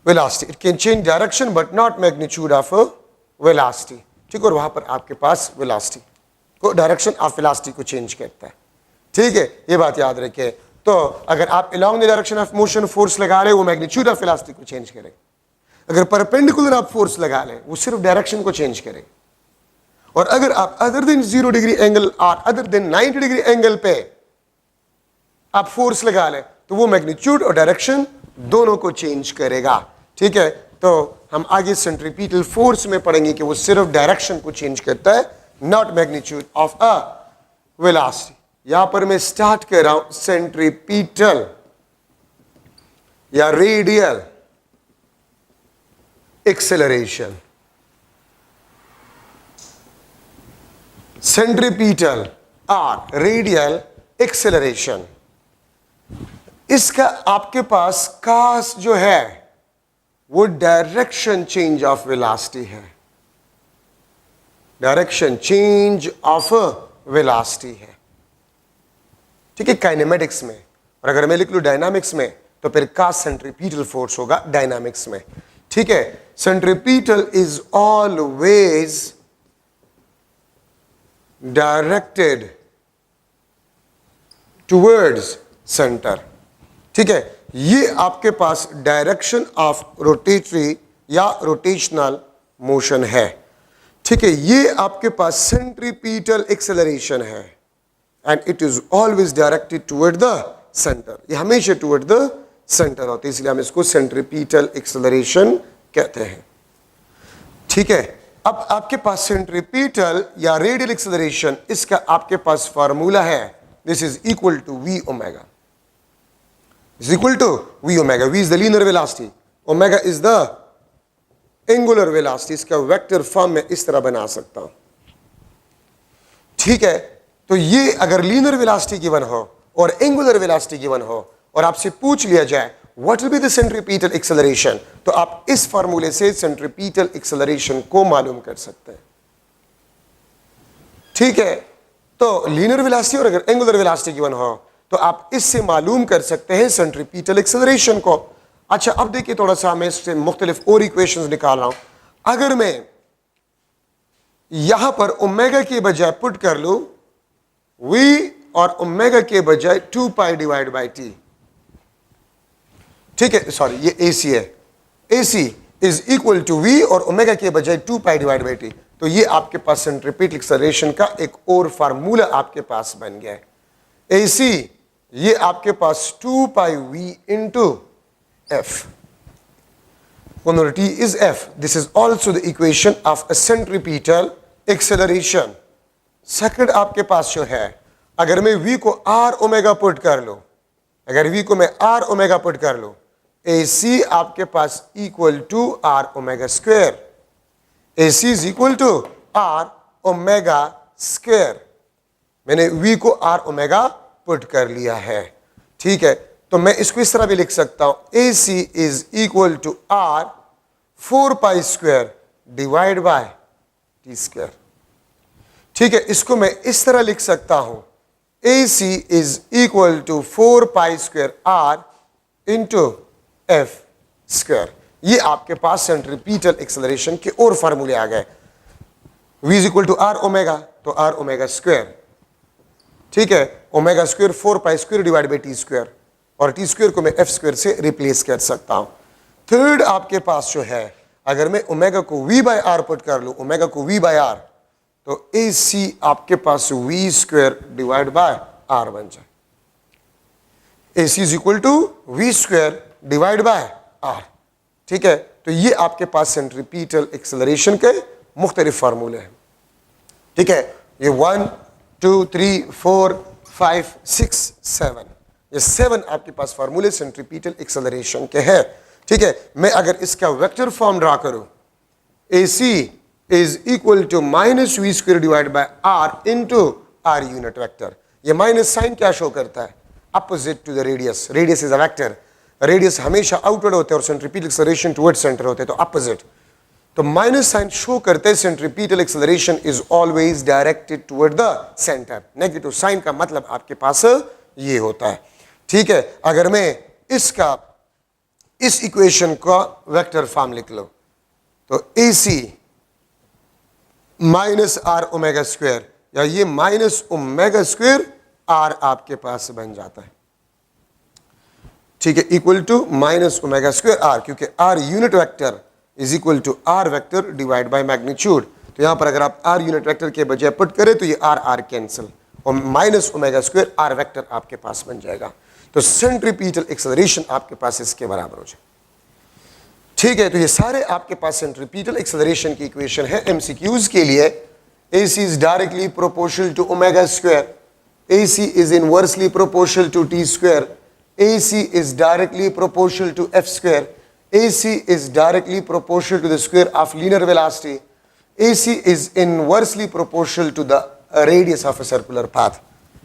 velocity. It can change direction but not magnitude of velocity. ठीक, और वहां पर आपके पास वेलोसिटी को, डायरेक्शन ऑफ वेलोसिटी को चेंज करता है। ठीक है, ये बात याद रखें। तो अगर आप along the direction of motion force लगा रहे, वो मैग्नीट्यूड ऑफ वेलोसिटी को चेंज करेगा। अगर परपेंडिकुलर आप फोर्स लगा लें, वो सिर्फ डायरेक्शन को चेंज करेगा। और अगर आप अदर देन 0 डिग्री एंगल और अदर देन 90 डिग्री एंगल पे आप फोर्स लगा लें, तो वो मैग्नीट्यूड और डायरेक्शन दोनों को चेंज करेगा। ठीक है, तो हम आगे सेंट्रीपिटल फोर्स में पढ़ेंगे कि वो सिर्फ डायरेक्शन को चेंज करता है, not magnitude of a velocity. यहां पर मैं स्टार्ट कर रहा हूं सेंट्रीपिटल या रेडियल एक्सेलरेशन। सेंट्रीपिटल और रेडियल एक्सेलरेशन, इसका आपके पास कास जो है वो डायरेक्शन चेंज ऑफ वेलोसिटी है, डायरेक्शन चेंज ऑफ वेलोसिटी है। ठीक है, काइनेमेटिक्स में। और अगर मैं लिख लूं डायनामिक्स में तो फिर कास सेंट्रीपिटल फोर्स होगा डायनामिक्स में। ठीक है, centripetal is always directed towards centre. ठीक है, ये आपके पास डायरेक्शन ऑफ रोटेटरी या रोटेशनल मोशन है। ठीक है, ये आपके पास सेंट्रीपिटल एक्सेलरेशन है and it is always directed toward the centre, ये हमेशा टुवर्ड द सेंटर होती है, इसलिए हम इसको सेंट्रीपिटल एक्सेलरेशन कहते हैं। ठीक है, अब आपके पास सेंट्रीपिटल या रेडियल एक्सेलरेशन, इसका आपके पास फार्मूला है, this is equal to v omega, is equal to v omega. v is the linear velocity, omega is the angular velocity. इसका वेक्टर फॉर्म में इस तरह बना सकता हूं। ठीक है, तो ये अगर लीनियर वेलोसिटी गिवन हो और एंगुलर वेलोसिटी गिवन हो और आपसे पूछ लिया जाए what will be the centripetal acceleration, तो आप इस फार्मूले से सेंट्रीपिटल एक्सेलरेशन को मालूम कर सकते हैं। ठीक है, तो लीनियर वेलोसिटी और अगर एंगुलर वेलोसिटी गिवन हो तो आप इससे मालूम कर सकते हैं सेंट्रीपिटल एक्सेलरेशन को। अच्छा, अब देखिए थोड़ा सा मैं इससे मुख्तलिफ और इक्वेशंस निकाल रहा हूं। अगर मैं यहां पर ओमेगा के बजाय पुट कर लूं v और ओमेगा के बजाय 2 पाई डिवाइड बाई टी, ठीक है, सॉरी ये AC है, AC is equal to v और ओमेगा के बजाय 2 पाई डिवाइड बाई टी, तो ये आपके पास सेंट्रीपिटल एक्सेलरेशन का एक और फार्मूला आपके पास बन गया है। AC ये आपके पास 2 पाई v into f, t is f. This is also the equation of a centripetal acceleration. Second आपके पास जो है, अगर मैं v को r ओमेगा पुट कर लो, अगर v को मैं r ओमेगा पुट कर लो, AC आपके पास equal to r omega square, AC is equal to r omega square. मैंने v को r ओमेगा पुट कर लिया है, ठीक है, तो मैं इसको इस तरह भी लिख सकता हूं AC is equal to r 4 pi square divide by t square. ठीक है, इसको मैं इस तरह लिख सकता हूं AC is equal to 4 pi square r into f square. ये आपके पास सेंट्रीपिटल एक्सेलरेशन के और फार्मूले आ गए। v is equal to r omega, तो r ओमेगा स्क्वायर, ठीक है, omega square 4 pi square divide by t square, और टी स्क्वायर को मैं एफ स्क्वायर से रिप्लेस कर सकता हूं। थर्ड आपके पास जो है, अगर मैं ओमेगा को v बाय आर पुट कर लूं, ओमेगा को v बाय आर, तो AC आपके पास v square divide by r बन जाए। AC is equal to v square divide by r, ठीक है, तो ये आपके पास सेंट्रीपिटल एक्सेलरेशन के मुख्तलिफ फार्मूले हैं। ठीक है, ये 1 2 3 4 5 6 7, ये 7 आपके पास फार्मूले सेंट्रीपिटल एक्सेलरेशन के हैं। ठीक है, मैं अगर इसका वेक्टर फॉर्म ड्रा करूं, AC is equal to minus v square divide by r into r unit vector. ये माइनस साइन क्या शो करता है? Opposite to the radius. Radius is a vector, radius हमेशा आउटवर्ड होते हैं और सेंट्रीपिटल एक्सेलरेशन टुवर्ड सेंटर होते हैं, तो अपोजिट। तो माइनस साइन शो करते हैं centripetal acceleration is always directed toward the center. Negative sign का मतलब आपके पास ये होता है। ठीक है, अगर मैं इस इक्वेशन का वेक्टर फॉर्म लिख लो, तो AC minus r omega square, या ये माइनस ओमेगा स्क्वायर आर आपके पास बन जाता है। ठीक है, equal to minus omega square r, क्योंकि r unit vector is equal to r vector divide by magnitude. तो यहां पर अगर आप आर यूनिट वेक्टर के बजाय पुट करें तो ये आर आर कैंसिल, और minus omega square r vector आपके पास बन जाएगा। तो सेंट्रीपिटल एक्सेलरेशन आपके पास इसके बराबर हो जाए। ठीक है, तो ये सारे आपके पास सेंट्रीपिटल एक्सेलरेशन की इक्वेशन है एमसीक्यूज के लिए। AC is directly proportional to omega square, AC is inversely proportional to t square, AC is directly proportional to f square, AC is directly proportional to the square of linear velocity, AC is inversely proportional to the radius of a circular path.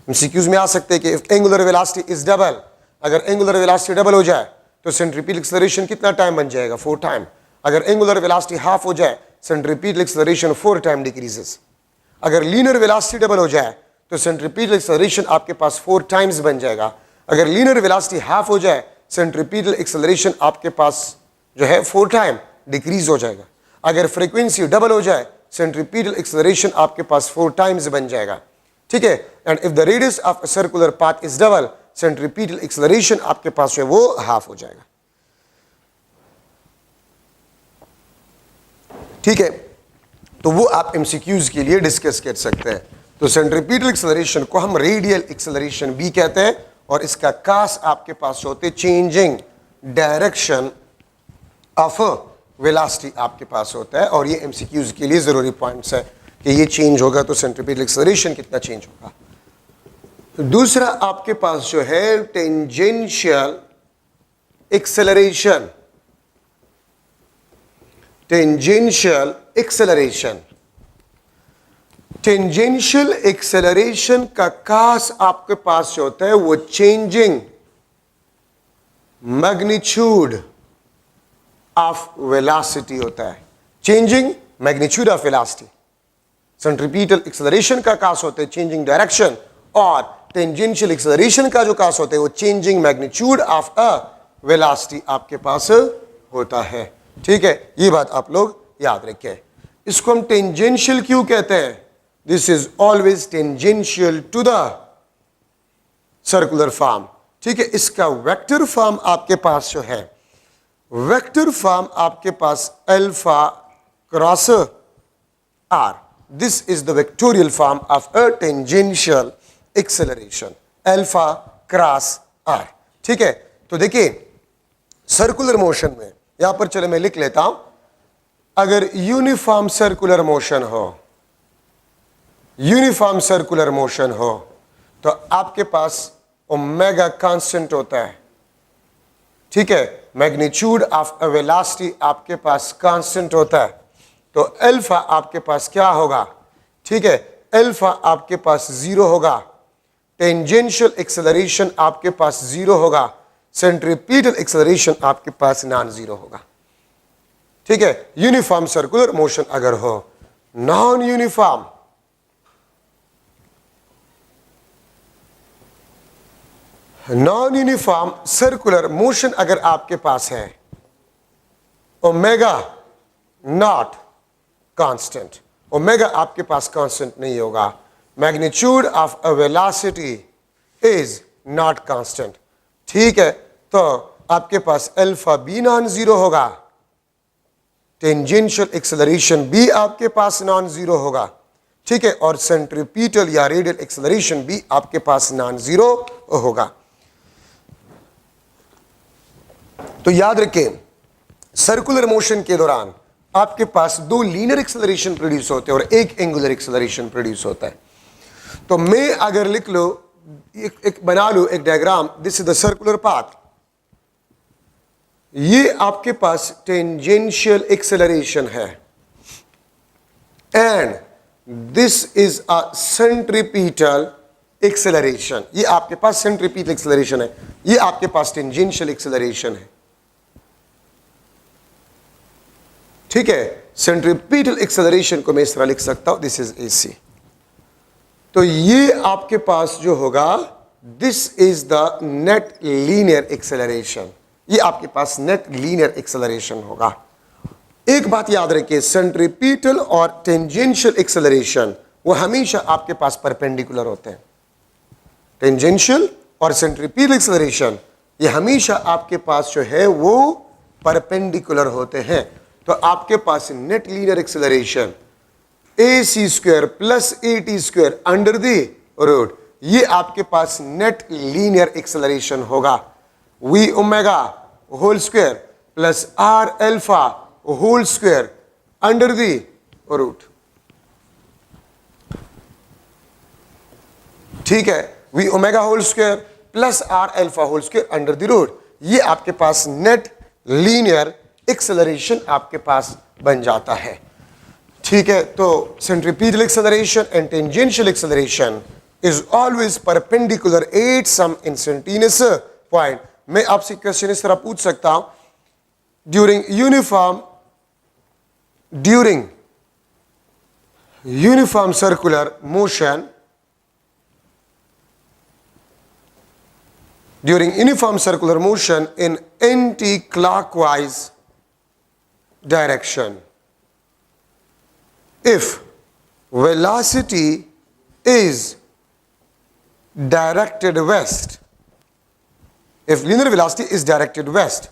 MCQs में आ सकते हैं कि if angular velocity is double, अगर angular velocity double हो जाए तो centripetal acceleration कितना time बन जाएगा? 4 टाइम। अगर angular velocity half हो जाए centripetal acceleration 4 टाइम डिक्रीजेस। अगर linear velocity double हो जाए तो centripetal acceleration आपके पास 4 टाइम्स बन जाएगा। अगर लीनियर वेलोसिटी हाफ हो जाए सेंट्रीपिटल एक्सेलरेशन आपके पास जो है 4 टाइम डिक्रीज हो जाएगा। अगर फ्रीक्वेंसी डबल हो जाए सेंट्रीपिटल एक्सेलरेशन आपके पास 4 टाइम्स बन जाएगा। ठीक है, and if the radius of a circular path is double centripetal acceleration आपके पास जो है वो हाफ हो जाएगा। ठीक है, तो वो आप एमसीक्यूज के लिए डिस्कस कर सकते हैं। तो सेंट्रीपिटल एक्सेलरेशन को हम रेडियल एक्सेलरेशन भी कहते हैं, और इसका कास आपके पास होते चेंजिंग डायरेक्शन ऑफ वेलोसिटी आपके पास होता है, और ये एमसीक्यूज के लिए जरूरी पॉइंट्स है कि ये चेंज होगा तो सेंट्रीपिटल एक्सेलरेशन कितना चेंज होगा। तो दूसरा आपके पास जो है tangential acceleration, tangential acceleration. Tangential acceleration का खास आपके पास जो होता है वो चेंजिंग मैग्नीट्यूड ऑफ वेलोसिटी होता है। Changing magnitude of velocity. Centripetal acceleration का कास होता है चेंजिंग डायरेक्शन, और टेंजेंशियल एक्सेलरेशन का जो कास होता है वो changing magnitude of a velocity आपके पास होता है। ठीक है, ये बात आप लोग याद रखें। इसको हम टेंजेंशियल क्यों कहते हैं? This is always tangential to the circular form. ठीक है, इसका वेक्टर फॉर्म आपके पास जो है, वेक्टर फॉर्म आपके पास alpha cross r, this is the vectorial form of a tangential acceleration, alpha cross r. ठीक है, तो देखिए सर्कुलर मोशन में यहां पर चले मैं लिख लेता हूं, अगर यूनिफॉर्म सर्कुलर मोशन हो, यूनिफॉर्म सर्कुलर मोशन हो तो आपके पास ओमेगा कांस्टेंट होता है। ठीक है, मैग्नीट्यूड ऑफ अ वेलोसिटी आपके पास कांस्टेंट होता है, तो अल्फा आपके पास क्या होगा? ठीक है, अल्फा आपके पास 0 होगा, टेंजेंशियल एक्सेलरेशन आपके पास 0 होगा, सेंट्रीपिटल एक्सेलरेशन आपके पास नॉन जीरो होगा। ठीक है, यूनिफॉर्म सर्कुलर मोशन अगर हो, नॉन यूनिफॉर्म सर्कुलर मोशन अगर आपके पास है, ओमेगा नॉट कांस्टेंट, ओमेगा आपके पास कांस्टेंट नहीं होगा, magnitude of a velocity is not constant. ठीक है, तो आपके पास अल्फा बी नॉन जीरो होगा, टेंजेंशियल एक्सेलरेशन भी आपके पास नॉन जीरो होगा। ठीक है, और सेंट्रीपिटल या रेडियल एक्सेलरेशन भी आपके पास नॉन जीरो होगा। तो याद रखें, सर्कुलर मोशन के दौरान आपके पास 2 लीनियर एक्सेलरेशन प्रोड्यूस होते हैं और 1 एंगुलर एक्सेलरेशन प्रोड्यूस होता है। तो मैं अगर लिख लो, एक बना लो एक diagram, this is the circular path, ये आपके पास टेंजेंशियल एक्सेलरेशन है and this is a centripetal acceleration, ये आपके पास सेंट्रीपिटल एक्सेलरेशन है, ये आपके पास टेंजेंशियल एक्सेलरेशन है। ठीक है, सेंट्रीपिटल एक्सेलरेशन को मैं इस तरह लिख सकता हूं, दिस इज एसी। तो ये आपके पास जो होगा, this is the net linear acceleration, ये आपके पास नेट लीनियर एक्सेलरेशन होगा। एक बात याद रखिए, सेंट्रीपिटल और टेंजेंशियल एक्सेलरेशन वो हमेशा आपके पास परपेंडिकुलर होते हैं। टेंजेंशियल और सेंट्रीपिटल एक्सेलरेशन ये हमेशा आपके पास जो है वो परपेंडिकुलर होते हैं। तो आपके पास net linear acceleration AC square plus AT square under the root, ये आपके पास नेट लीनियर एक्सेलरेशन होगा। V omega whole square plus R alpha whole square under the root. ठीक है, V omega whole square plus R alpha whole square under the root, ये आपके पास net linear acceleration आपके पास बन जाता है। ठीक है, तो centripetal acceleration and tangential acceleration is always perpendicular at some instantaneous point. मैं आपसे क्वेश्चन इस तरह पूछ सकता हूं, during uniform circular motion, during uniform circular motion in anti-clockwise direction, if velocity is directed west, if linear velocity is directed west,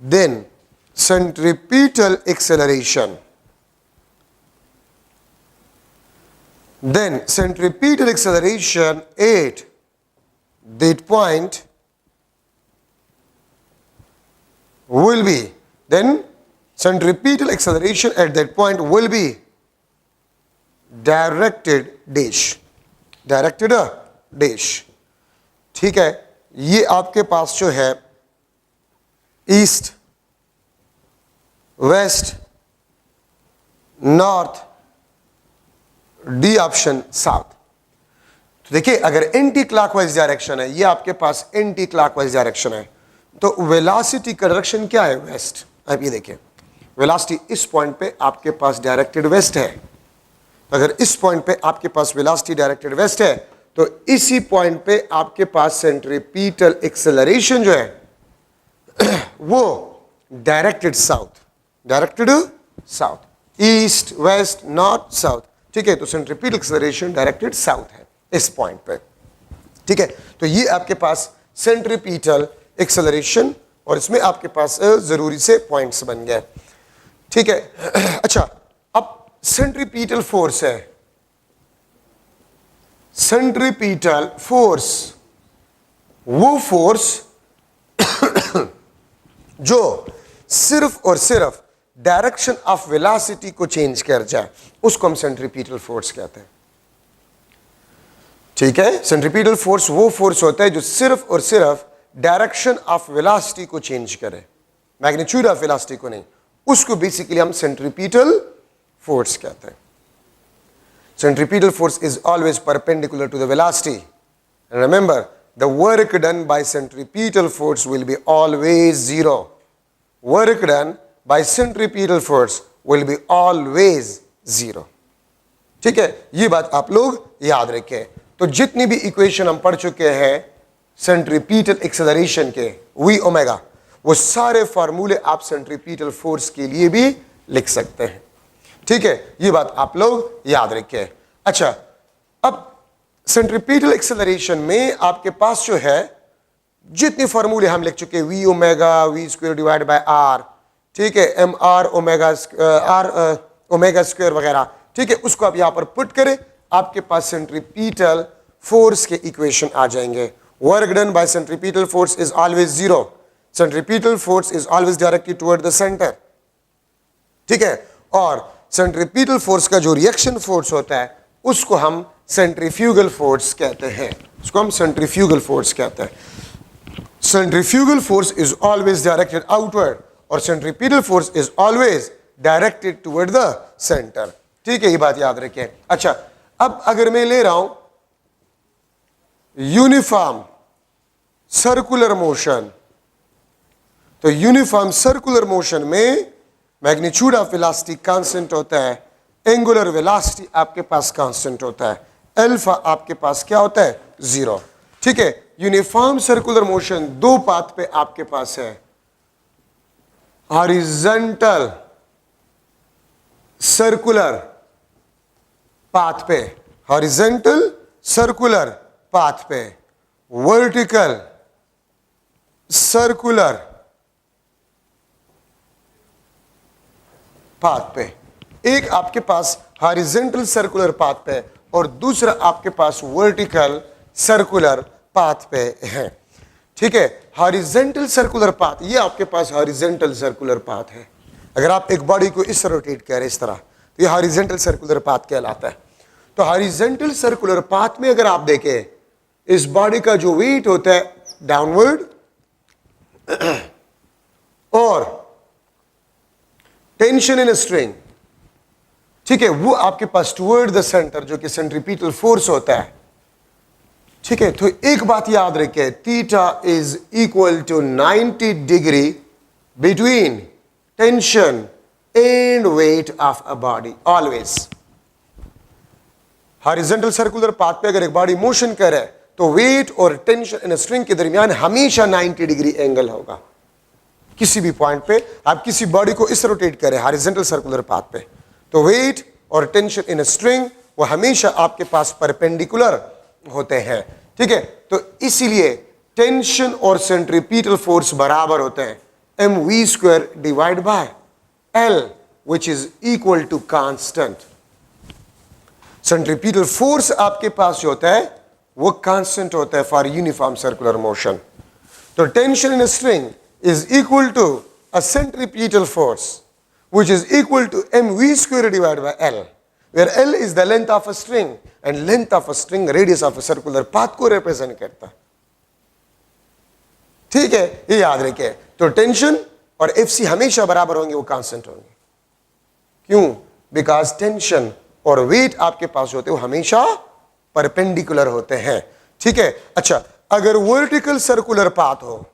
then centripetal acceleration, at that point will be, then centripetal acceleration at that point will be directed dash, directed dash। ठीक है, ये आपके पास जो है east west north D option south. तो देखिए अगर एंटी क्लॉकवाइज डायरेक्शन है, ये आपके पास एंटी क्लॉकवाइज डायरेक्शन है, तो वेलोसिटी का डायरेक्शन क्या है? वेस्ट। अब ये देखिए वेलोसिटी इस पॉइंट पे आपके पास डायरेक्टेड वेस्ट है। अगर इस पॉइंट पे आपके पास वेलोसिटी डायरेक्टेड वेस्ट है, तो इसी पॉइंट पे आपके पास सेंट्रीपिटल एक्सेलरेशन जो है वो directed south, directed south, east west north south. ठीक है, तो सेंट्रीपिटल एक्सेलरेशन डायरेक्टेड साउथ है इस पॉइंट पे। ठीक है, तो ये आपके पास सेंट्रीपिटल एक्सेलरेशन, और इसमें आपके पास जरूरी से पॉइंट्स बन गए। ठीक है, अच्छा अब सेंट्रीपिटल फोर्स है, सेंट्रीपिटल फोर्स वो फोर्स जो सिर्फ और सिर्फ डायरेक्शन ऑफ वेलोसिटी को चेंज कर जाए, उसको हम सेंट्रीपिटल फोर्स कहते हैं। ठीक है, सेंट्रीपिटल फोर्स वो फोर्स होता है जो सिर्फ और सिर्फ डायरेक्शन ऑफ वेलोसिटी को चेंज करे, मैग्नीट्यूड ऑफ वेलोसिटी को नहीं, उसको बेसिकली हम सेंट्रीपिटल फोर्स कहते हैं। Centripetal force is always perpendicular to the velocity. And remember, the work done by centripetal force will be always zero. Work done by centripetal force will be always zero. ठीक है, ये बात आप लोग याद रखें। तो जितनी भी इक्वेशन हम पढ़ चुके हैं सेंट्रीपिटल एक्सेलरेशन के, V ओमेगा, वो सारे फार्मूले आप सेंट्रीपिटल फोर्स के लिए भी लिख सकते हैं। ठीक है, ये बात आप लोग याद रखें। अच्छा, अब सेंट्रीपिटल एक्सेलरेशन में आपके पास जो है जितने फार्मूले हम लिख चुके, v omega v square divide by r, ठीक है, m r omega r omega square वगैरह, ठीक है, उसको आप यहां पर पुट करें, आपके पास सेंट्रीपिटल फोर्स के इक्वेशन आ जाएंगे। Work done by centripetal force is always zero, centripetal force is always directed toward the centre. ठीक है, और सेंट्रीपिटल फोर्स का जो रिएक्शन फोर्स होता है उसको हम सेंट्रीफ्यूगल फोर्स कहते हैं, उसको हम सेंट्रीफ्यूगल फोर्स कहते हैं। Centrifugal force is always directed outward और centripetal force is always directed toward the centre. ठीक है, ये बात याद रखें। अच्छा, अब अगर मैं ले रहा हूं यूनिफॉर्म सर्कुलर मोशन, तो यूनिफॉर्म सर्कुलर मोशन में मैग्नीट्यूड ऑफ वेलोसिटी कांस्टेंट होता है, एंगुलर वेलोसिटी आपके पास कांस्टेंट होता है, अल्फा आपके पास क्या होता है? जीरो। ठीक है, यूनिफॉर्म सर्कुलर मोशन दो पाथ पे आपके पास है, हॉरिजॉन्टल सर्कुलर पाथ पे, हॉरिजॉन्टल सर्कुलर पाथ पे, वर्टिकल सर्कुलर पाथ पे। एक आपके पास हॉरिजॉन्टल सर्कुलर पाथ पे और दूसरा आपके पास वर्टिकल सर्कुलर पाथ पे है। ठीक है, हॉरिजॉन्टल सर्कुलर पाथ, ये आपके पास हॉरिजॉन्टल सर्कुलर पाथ है। अगर आप एक बॉडी को इस रोटेट करें इस तरह, तो ये हॉरिजॉन्टल सर्कुलर पाथ कहलाता है। तो हॉरिजॉन्टल सर्कुलर पाथ में अगर आप देखें, इस बॉडी का जो वेट होता है डाउनवर्ड और टेंशन इन स्ट्रिंग, ठीक है, वो आपके पास टुवर्ड द सेंटर, जो कि सेंट्रीपिटल फोर्स होता है। ठीक है, तो एक बात याद रखें, theta is equal to 90 degree between tension and weight of a body always. Horizontal circular path पे अगर एक बॉडी मोशन करे तो वेट और टेंशन इन स्ट्रिंग के दरमियान हमेशा 90 डिग्री एंगल होगा। किसी भी पॉइंट पे आप किसी बॉडी को इस रोटेट करें हॉरिजॉन्टल सर्कुलर पाथ पे, तो वेट और टेंशन इन स्ट्रिंग वो हमेशा आपके पास परपेंडिकुलर होते हैं। ठीक है, तो इसीलिए टेंशन और सेंट्रीपिटल फोर्स बराबर होते हैं, mv square divide by l, which is equal to constant. Centripetal force आपके पास जो होता है वो कांस्टेंट होता है फॉर यूनिफॉर्म सर्कुलर मोशन। तो tension in string is equal to a centripetal force which is equal to mv square divided by L, where L is the length of a string and length of a string radius of a circular path को represent करता है। ठीक है, ये याद रखिए। तो tension और FC हमेशा बराबर होंगे, वो कांस्टेंट होंगे। क्यों? बिकॉज टेंशन और वेट आपके पास होते हैं वो हमेशा परपेंडिकुलर होते हैं। ठीक है, अच्छा अगर वर्टिकल सर्कुलर पाथ हो,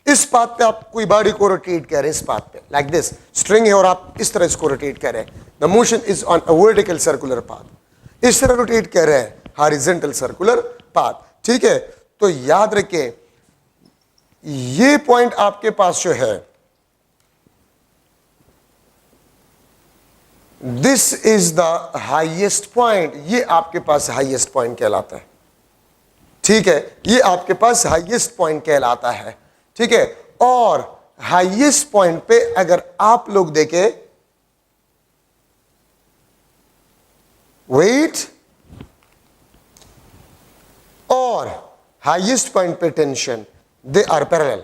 इस पाथ पे आप कोई बॉडी को रोटेट कर रहे हैं, इस पाथ पे लाइक दिस स्ट्रिंग है और आप इस तरह इसको रोटेट कर रहे हैं, the motion is on a vertical circular path, इस तरह रोटेट कर रहे हैं हॉरिजॉन्टल सर्कुलर पाथ। ठीक है, तो याद रखें ये पॉइंट आपके पास जो है, this is the highest point, ये आपके पास हाईएस्ट पॉइंट कहलाता है। ठीक है, ये आपके पास हाईएस्ट पॉइंट कहलाता है। ठीक है, और हाईएस्ट पॉइंट पे अगर आप लोग देखें वेट और हाईएस्ट पॉइंट पे tension, they are parallel.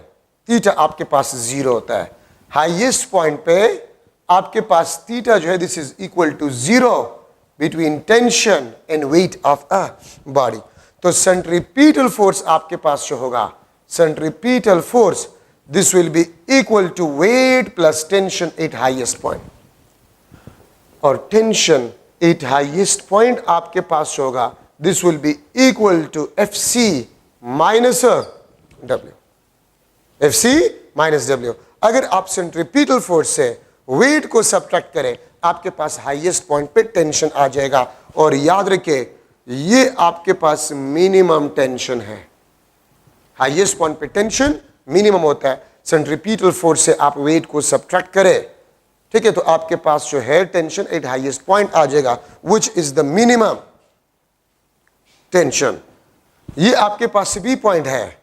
Theta आपके पास 0 होता है, हाईएस्ट पॉइंट पे आपके पास थीटा जो है this is equal to 0 between tension and weight of a body. तो सेंट्रीपिटल फोर्स आपके पास जो होगा, centripetal force this will be equal to weight plus tension at highest point, और टेंशन एट हाईएस्ट पॉइंट आपके पास जो होगा this will be equal to F C minus W, F C minus W. अगर आप सेंट्रीपिटल फोर्स से weight को subtract करें, आपके पास हाईएस्ट पॉइंट पे टेंशन आ जाएगा। और याद रखिए ये आपके पास मिनिमम टेंशन है, हाईएस्ट पॉइंट पे टेंशन मिनिमम होता है, सेंट्रीपिटल फोर्स से आप वेट को सब्ट्रैक्ट करें, ठीक है, तो आपके पास जो है टेंशन एट हाईएस्ट पॉइंट आ जाएगा which is the minimum tension. ये आपके पास बी पॉइंट है,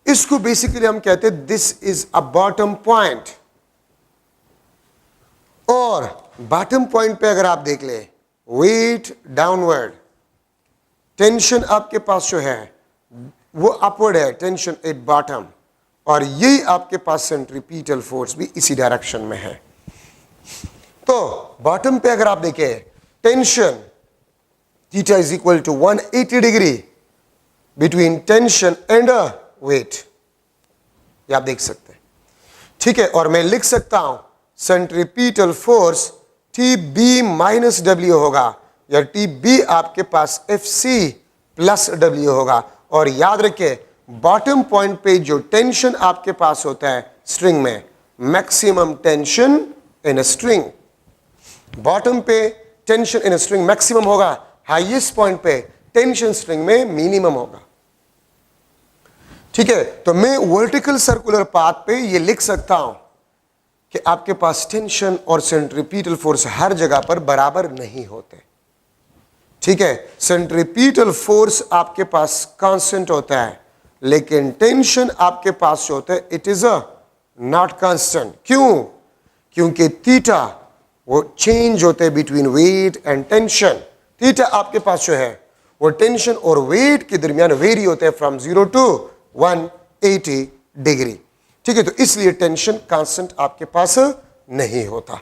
इसको बेसिकली हम कहते हैं this is a bottom point. और बॉटम पॉइंट पे अगर आप देख ले वेट डाउनवर्ड, टेंशन आपके पास जो है वो अपवर्ड है, टेंशन एट बॉटम, और यही आपके पास सेंट्रीपिटल फोर्स भी इसी डायरेक्शन में है। तो बॉटम पे अगर आप देखें tension theta is equal to 180 degree between tension and weight, ये आप देख सकते हैं। ठीक है, और मैं लिख सकता हूं centripetal force t b minus डब्ल्यू होगा, या टी बी आपके पास एफ सी प्लस डब्ल्यू होगा। और याद रखें बॉटम पॉइंट पे जो टेंशन आपके पास होता है स्ट्रिंग में, maximum tension in a string, bottom पे tension in a string maximum होगा, हाईएस्ट पॉइंट पे टेंशन स्ट्रिंग में मिनिमम होगा। ठीक है, तो मैं वर्टिकल सर्कुलर पाथ पे ये लिख सकता हूं कि आपके पास टेंशन और सेंट्रीपिटल फोर्स हर जगह पर बराबर नहीं होते। ठीक है, सेंट्रीपिटल फोर्स आपके पास कांस्टेंट होता है, लेकिन टेंशन आपके पास जो होता है it is a not constant. क्यों? क्योंकि थीटा वो चेंज होते हैं between weight and tension. Theta आपके पास जो है वो टेंशन और वेट के दरमियान वेरी होते हैं फ्रॉम 0 टू 180 डिग्री। ठीक है, तो इसलिए टेंशन कांस्टेंट आपके पास नहीं होता।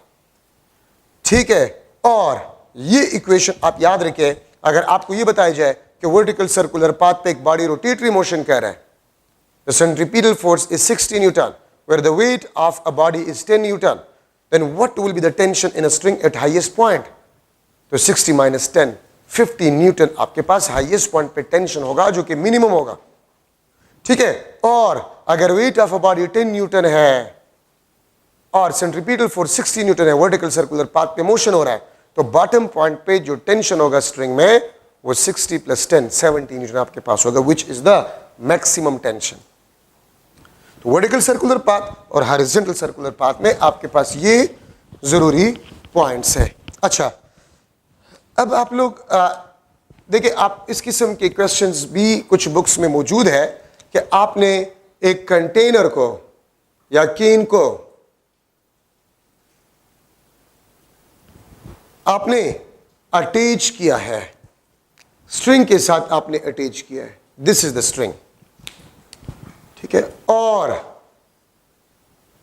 ठीक है, और ये इक्वेशन आप याद रखें, अगर आपको ये बताया जाए कि वर्टिकल सर्कुलर पाथ पे एक बॉडी रोटेटरी मोशन कर रहा है, the centripetal force is 60 newton where the weight of a body is 10 newton, then what will be the tension in a string at highest point? तो 60 माइनस 10 50 newton आपके पास highest point पे tension होगा, जो कि मिनिमम होगा। ठीक है, और अगर weight of a body 10 newton है और सेंट्रीपिटल फोर्स 60 न्यूटन है, वर्टिकल सर्कुलर पाथ पे मोशन हो रहा है, तो बॉटम पॉइंट पे जो टेंशन होगा स्ट्रिंग में वो 60 प्लस 10 70 न्यूटन आपके पास होगा, which is the maximum tension. तो वर्टिकल सर्कुलर पाथ और हॉरिजॉन्टल सर्कुलर पाथ में आपके पास ये जरूरी पॉइंट्स है। अच्छा, अब आप लोग देखिए, आप इस किस्म के क्वेश्चंस भी कुछ बुक्स में मौजूद है कि आपने एक कंटेनर को या केन को आपने अटैच किया है, स्ट्रिंग के साथ आपने अटैच किया है, दिस इज द स्ट्रिंग। ठीक है, और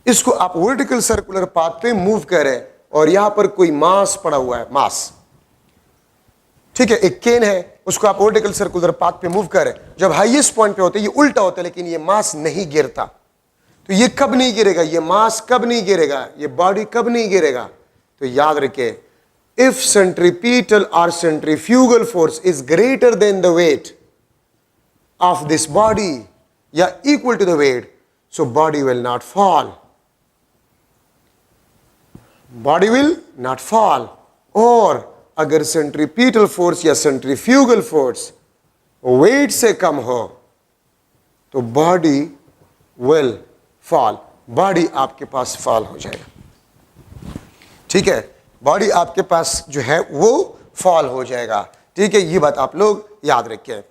इसको आप वर्टिकल सर्कुलर पाथ पे मूव करें और यहां पर कोई मास पड़ा हुआ है, मास। ठीक है, एक केन है, उसको आप वर्टिकल सर्कुलर पाथ पे मूव करें, जब हाईएस्ट पॉइंट पे होते हैं ये उल्टा होता है, लेकिन ये मास नहीं गिरता। तो ये कब नहीं गिरेगा, ये मास कब नहीं गिरेगा, ये बॉडी कब नहीं गिरेगा? तो याद रखिए if centripetal or centrifugal force is greater than the weight of this body या equal to the weight, so body will not fall. Body will not fall. और अगर centripetal force या centrifugal force weight से कम हो तो body will fall. Body आपके पास fall हो जाएगा. ठीक है, बॉडी आपके पास जो है वो फॉल हो जाएगा. ठीक है, ये बात आप लोग याद रखें.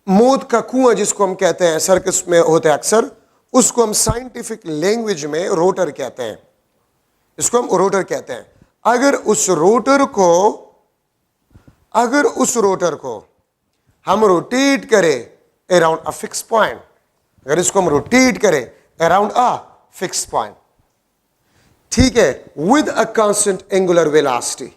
मौत का कुआं जिसको हम कहते हैं, सर्कस में होता है अक्सर, उसको हम साइंटिफिक लैंग्वेज में रोटर कहते हैं. इसको हम रोटर कहते हैं. अगर उस रोटर को हम रोटेट करें अराउंड अ फिक्स पॉइंट, अगर इसको हम रोटेट करें अराउंड अ फिक्स पॉइंट, ठीक है, with a constant angular velocity,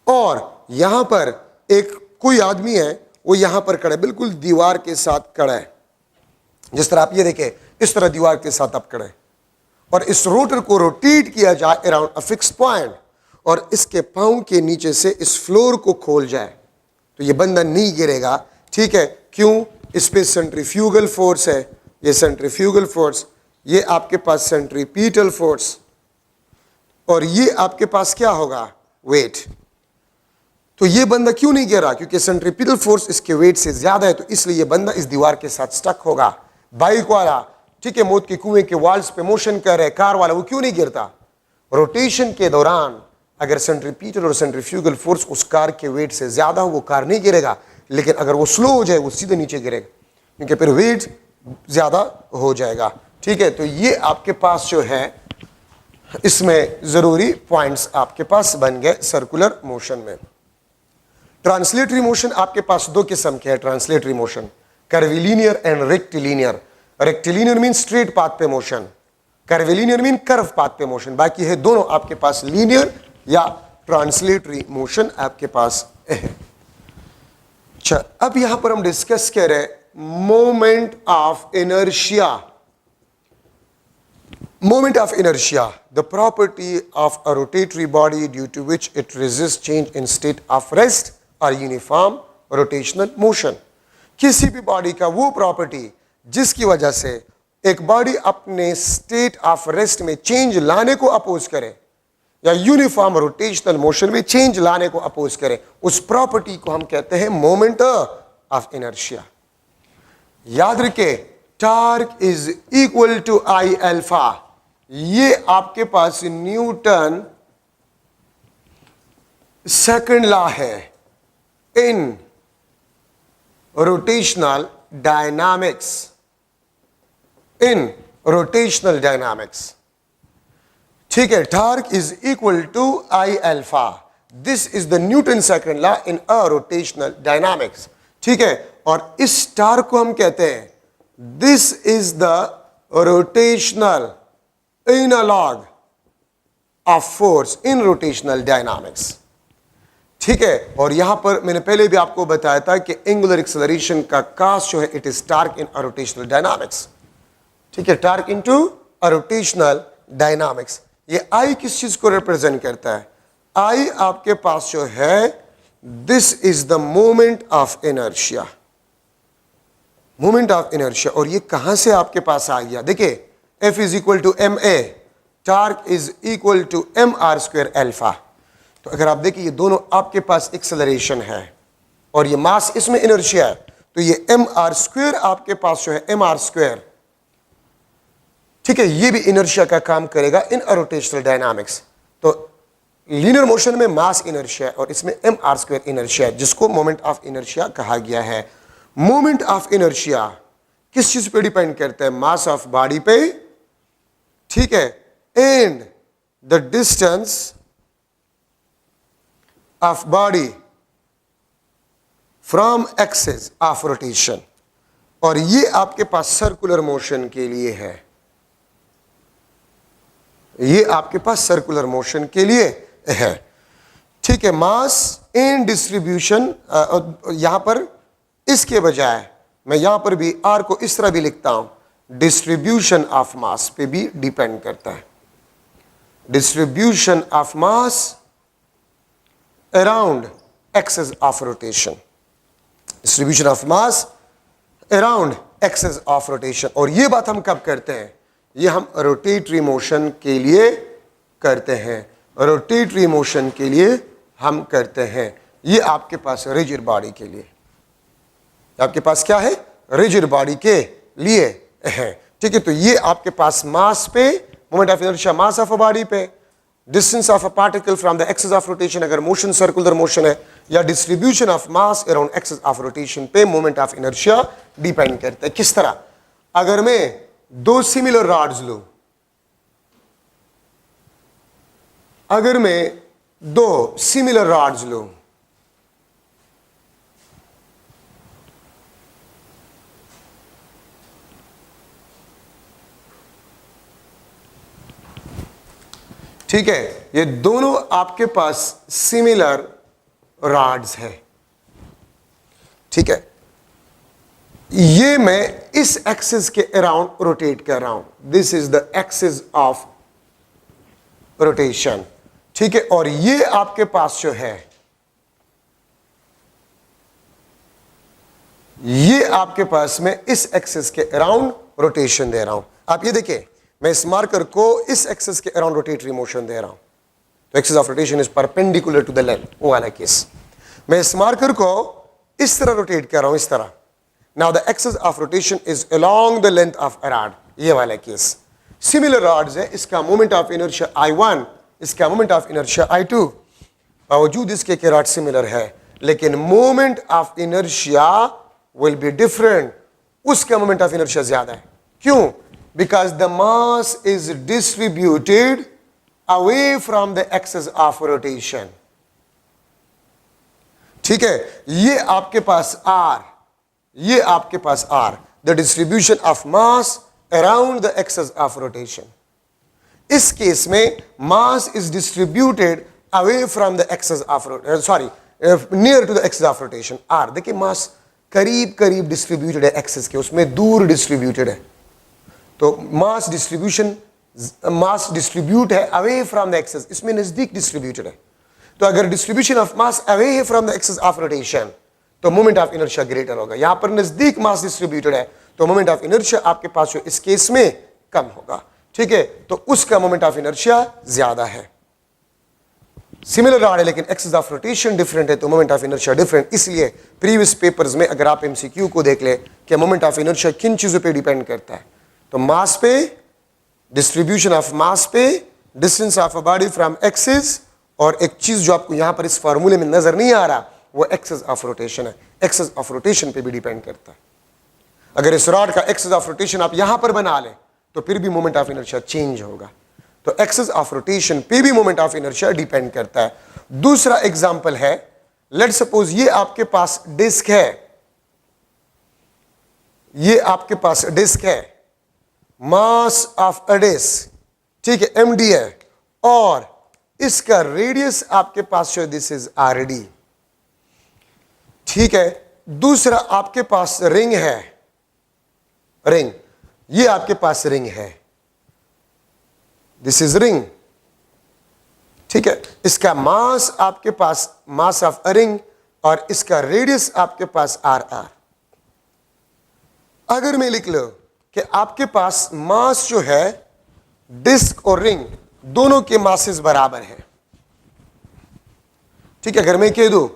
और यहां पर एक कोई आदमी है, वो यहां पर खड़ा है, बिल्कुल दीवार के साथ खड़ा है. जिस तरह आप ये देखें, इस तरह दीवार के साथ आप खड़े हैं, और इस रोटर को रोटेट किया जाए अराउंड अ फिक्स पॉइंट, और इसके पांव के नीचे से इस फ्लोर को खोल जाए, तो ये बंदा नहीं गिरेगा. ठीक है, क्यों? इस पे सेंट्रीफ्यूगल फोर्स है. ये सेंट्रीफ्यूगल फोर्स, ये आपके पास सेंट्रीपिटल फोर्स, और ये आपके पास क्या होगा? वेट. तो ये बंदा क्यों नहीं गिरा? क्योंकि सेंट्रीपिटल फोर्स इसके वेट से ज्यादा है, तो इसलिए ये बंदा इस दीवार के साथ स्टक होगा. बाइक वाला, ठीक है, मौत के कुएं के वॉल्स पे मोशन कर रहे, कार वाला, वो क्यों नहीं गिरता? रोटेशन के दौरान अगर सेंट्रीपिटल और सेंट्रीफ्यूगल फोर्स उस कार के वेट से ज्यादा हो, वो कार नहीं गिरेगा. लेकिन अगर वो स्लो हो जाए, वो सीधे नीचे गिरेगा, क्योंकि फिर वेट ज्यादा हो जाएगा. ठीक है, तो ये आपके पास जो है, इसमें जरूरी पॉइंट्स आपके पास बन गए सर्कुलर मोशन में. ट्रांसलेटरी मोशन आपके पास दो किस्म के है. Translatory motion, curvilinear and rectilinear. Rectilinear mean straight path पे motion, curvilinear mean curve path पे मोशन. बाकी है दोनों आपके पास लीनियर या ट्रांसलेटरी मोशन आपके पास है. अच्छा, अब यहां पर हम डिस्कस कर रहे हैं moment of inertia. Moment of inertia, the property of a rotatory body due to which it resists change in state of rest or uniform rotational motion. किसी भी बॉडी का वो प्रॉपर्टी जिसकी वजह से एक बॉडी अपने स्टेट ऑफ रेस्ट में चेंज लाने को अपोज करे या यूनिफॉर्म रोटेशनल मोशन में चेंज लाने को अपोज करे, उस प्रॉपर्टी को हम कहते हैं मोमेंट ऑफ इनर्शिया. याद रखे, torque is equal to I alpha. ये आपके पास न्यूटन सेकंड लॉ है in rotational dynamics. In rotational dynamics, ठीक है, torque is equal to I alpha. This is the Newton second law in a rotational dynamics. ठीक है, और इस टॉर्क को हम कहते हैं, this is the rotational analog of force in rotational dynamics. ठीक है, और यहां पर मैंने पहले भी आपको बताया था कि एंगुलर एक्सेलरेशन का कास्ट जो है, it is torque in a rotational dynamics. ठीक है, torque into a rotational dynamics. ये आई किस चीज को रिप्रेजेंट करता है? आई आपके पास जो है, this is the moment of inertia. Moment of inertia. और ये कहां से आपके पास आ गया? देखिए, F is equal to m a, torque is equal to m r square alpha. तो अगर आप देखिए, ये दोनों आपके पास एक्सेलरेशन है और ये मास, इसमें इनर्शिया है, तो ये एम आर स्क्वायर आपके पास जो है, एम आर स्क्वायर, ठीक है, ये भी इनर्शिया का काम करेगा इन रोटेशनल डायनामिक्स. तो लीनियर मोशन में मास इनर्शिया है और इसमें एम आर स्क्वायर इनर्शिया है, जिसको मोमेंट ऑफ इनर्शिया कहा गया है. मोमेंट ऑफ इनर्शिया किस चीज पे डिपेंड करता है? मास ऑफ बॉडी पे, ठीक है, and the distance of body from axis of rotation. और ये आपके पास सर्कुलर मोशन के लिए है. ये आपके पास सर्कुलर मोशन के लिए है. ठीक है, मास एंड डिस्ट्रीब्यूशन, यहां पर इसके बजाय मैं यहां पर भी आर को इस तरह भी लिखता हूं, डिस्ट्रीब्यूशन ऑफ मास पे भी डिपेंड करता है. Distribution of mass around axis of rotation. Distribution of mass around axis of rotation. और ये बात हम कब करते हैं? ये हम रोटेटरी मोशन के लिए करते हैं, रोटेटरी मोशन के लिए हम करते हैं। ये आपके पास रिजिड बॉडी के लिए, आपके पास क्या है? रिजिड बॉडी के लिए है, ठीक है। तो ये आपके पास मास पे, moment of inertia mass of a body पे, distance of a particle from the axis of rotation अगर मोशन सर्कुलर मोशन है, या distribution of mass around axis of rotation पे मोमेंट ऑफ इनर्शिया डिपेंड करता है। किस तरह? अगर मैं दो सिमिलर रॉड्स लूं, अगर मैं दो सिमिलर रॉड्स लूं, ठीक है, ये दोनों आपके पास सिमिलर रॉड्स है, ठीक है। ये मैं इस एक्सिस के अराउंड रोटेट कर रहा हूं, this is the axis of rotation, ठीक है। और ये आपके पास जो है, ये आपके पास मैं इस एक्सिस के अराउंड रोटेशन दे रहा हूं। आप ये देखिए, मैं इस मार्कर को इस एक्सिस के अराउंड रोटेटरी मोशन दे रहा हूं, तो axis of rotation is perpendicular to the length, वो वाला केस। मैं इस मार्कर को इस तरह रोटेट कर रहा हूं, इस तरह। Now the axis of rotation is along the length of a rod, ये वाला केस। सिमिलर रॉड्स है, इसका मोमेंट ऑफ इनर्शिया I1, इसका मोमेंट ऑफ इनर्शिया I2, बावजूद इसके कि रॉड सिमिलर है, लेकिन moment of inertia will be different, उसका मोमेंट ऑफ इनर्शिया ज्यादा है। क्यों? Because the mass is distributed away from the axis of rotation, ठीक है। ये आपके पास R, ये आपके पास R, the distribution of mass around the axis of rotation. इस केस में mass is distributed away from the axis of near to the axis of rotation. R, देखिए mass करीब करीब डिस्ट्रीब्यूटेड है एक्सिस के, उसमें दूर डिस्ट्रीब्यूटेड है, तो मास डिस्ट्रीब्यूट है अवे फ्रॉम द एक्सिस, इसमें नजदीक डिस्ट्रीब्यूटेड है। तो अगर डिस्ट्रीब्यूशन ऑफ मास अवे है from the axis of rotation, तो मोमेंट ऑफ इनर्शिया ग्रेटर होगा। यहां पर नजदीक मास डिस्ट्रीब्यूटेड है, तो मोमेंट ऑफ इनर्शिया आपके पास जो इस केस में कम होगा, ठीक है। तो उसका मोमेंट ऑफ इनर्शिया ज्यादा है। सिमिलर रॉड है लेकिन एक्सिस ऑफ रोटेशन डिफरेंट है, तो मोमेंट ऑफ इनर्शिया डिफरेंट। इसलिए प्रीवियस पेपर्स में अगर आप एमसीक्यू को देख ले कि मोमेंट ऑफ इनर्शिया किन चीजों पे डिपेंड करता है, तो मास पे, डिस्ट्रीब्यूशन ऑफ मास पे, distance of a body from axis, और एक चीज जो आपको यहां पर इस फार्मूले में नजर नहीं आ रहा, वो एक्सिस ऑफ रोटेशन है। एक्सिस ऑफ रोटेशन पे भी डिपेंड करता है। अगर इस रॉड का एक्सिस ऑफ रोटेशन आप यहां पर बना लें, तो फिर भी मोमेंट ऑफ इनर्शिया चेंज होगा। तो एक्सिस ऑफ रोटेशन पे भी मोमेंट ऑफ इनर्शिया डिपेंड करता है। दूसरा एग्जांपल है, लेट सपोज ये आपके पास डिस्क है, ये आपके पास डिस्क है, मास ऑफ अ डिस्क, ठीक है, md है, और इसका रेडियस आपके पास जो दिस इज rd, ठीक है। दूसरा आपके पास रिंग है, रिंग, ये आपके पास रिंग है, दिस इज रिंग, ठीक है। इसका मास आपके पास मास ऑफ अ रिंग, और इसका रेडियस आपके पास rr। अगर मैं लिख लो कि आपके पास मास जो है डिस्क और रिंग दोनों के मासेस बराबर है, ठीक है। अगर मैं कह दूं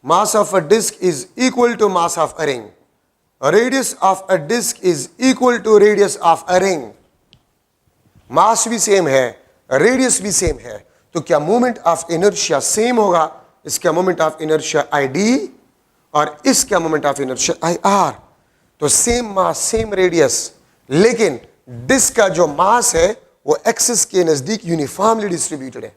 mass of a disc is equal to mass of a ring, radius of a disc is equal to radius of a ring, mass भी सेम है, रेडियस भी सेम है, तो क्या मोमेंट ऑफ इनर्शिया सेम होगा? इसका मोमेंट ऑफ इनर्शिया Id और इसका मोमेंट ऑफ इनर्शिया Ir। तो सेम मास सेम रेडियस, लेकिन डिस्क का जो मास है वो एक्सिस के नजदीक यूनिफॉर्मली डिस्ट्रीब्यूटेड है,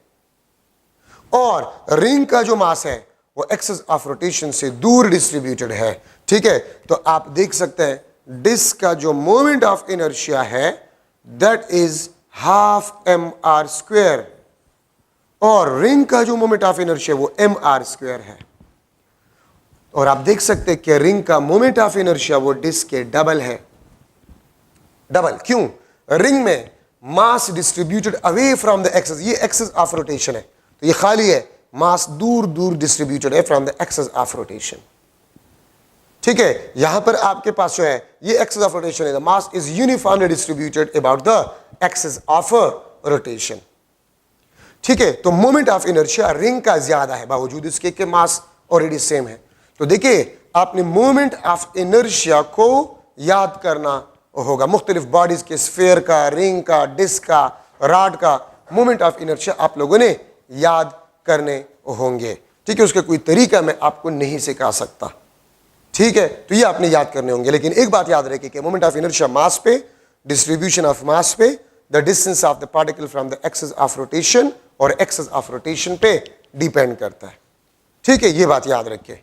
और रिंग का जो मास है वो एक्सिस ऑफ रोटेशन से दूर डिस्ट्रीब्यूटेड है, ठीक है। तो आप देख सकते हैं डिस्क का जो मोमेंट ऑफ इनर्शिया है दैट इज हाफ mr², और रिंग का जो मोमेंट ऑफ इनर्शिया वो mr² है। और आप देख सकते हैं कि रिंग का मोमेंट ऑफ इनर्शिया वो डिस्क के डबल है। डबल क्यों? रिंग में mass distributed away from the axis, ये एक्सिस ऑफ रोटेशन है, तो ये खाली है, मास दूर दूर डिस्ट्रीब्यूटेड है from the axis of rotation. ठीक है, यहां पर आपके पास जो है ये एक्सेस ऑफ रोटेशन है, the mass is uniformly distributed about the axis of rotation. ठीक है, तो मोमेंट ऑफ इनर्शिया रिंग का ज्यादा है बावजूद इसके कि मास ऑलरेडी सेम है। तो देखिए आपने मोमेंट ऑफ इनर्शिया को याद करना होगा, मुख्तलिफ बॉडीज के, स्फेयर का, रिंग का, डिस्क का, रॉड का मोमेंट ऑफ इनर्शिया आप लोगों ने याद करने होंगे। ठीक है, उसका कोई तरीका मैं आपको नहीं सिखा सकता। ठीक है, तो ये आपने याद करने होंगे। लेकिन एक बात याद रखिए कि मोमेंट ऑफ इनर्शिया मास पे, डिस्ट्रीब्यूशन ऑफ मास पे, the distance of the particle from the axis of rotation और एक्सेस ऑफ रोटेशन पे डिपेंड करता है। ठीक है, ये बात याद रखिए।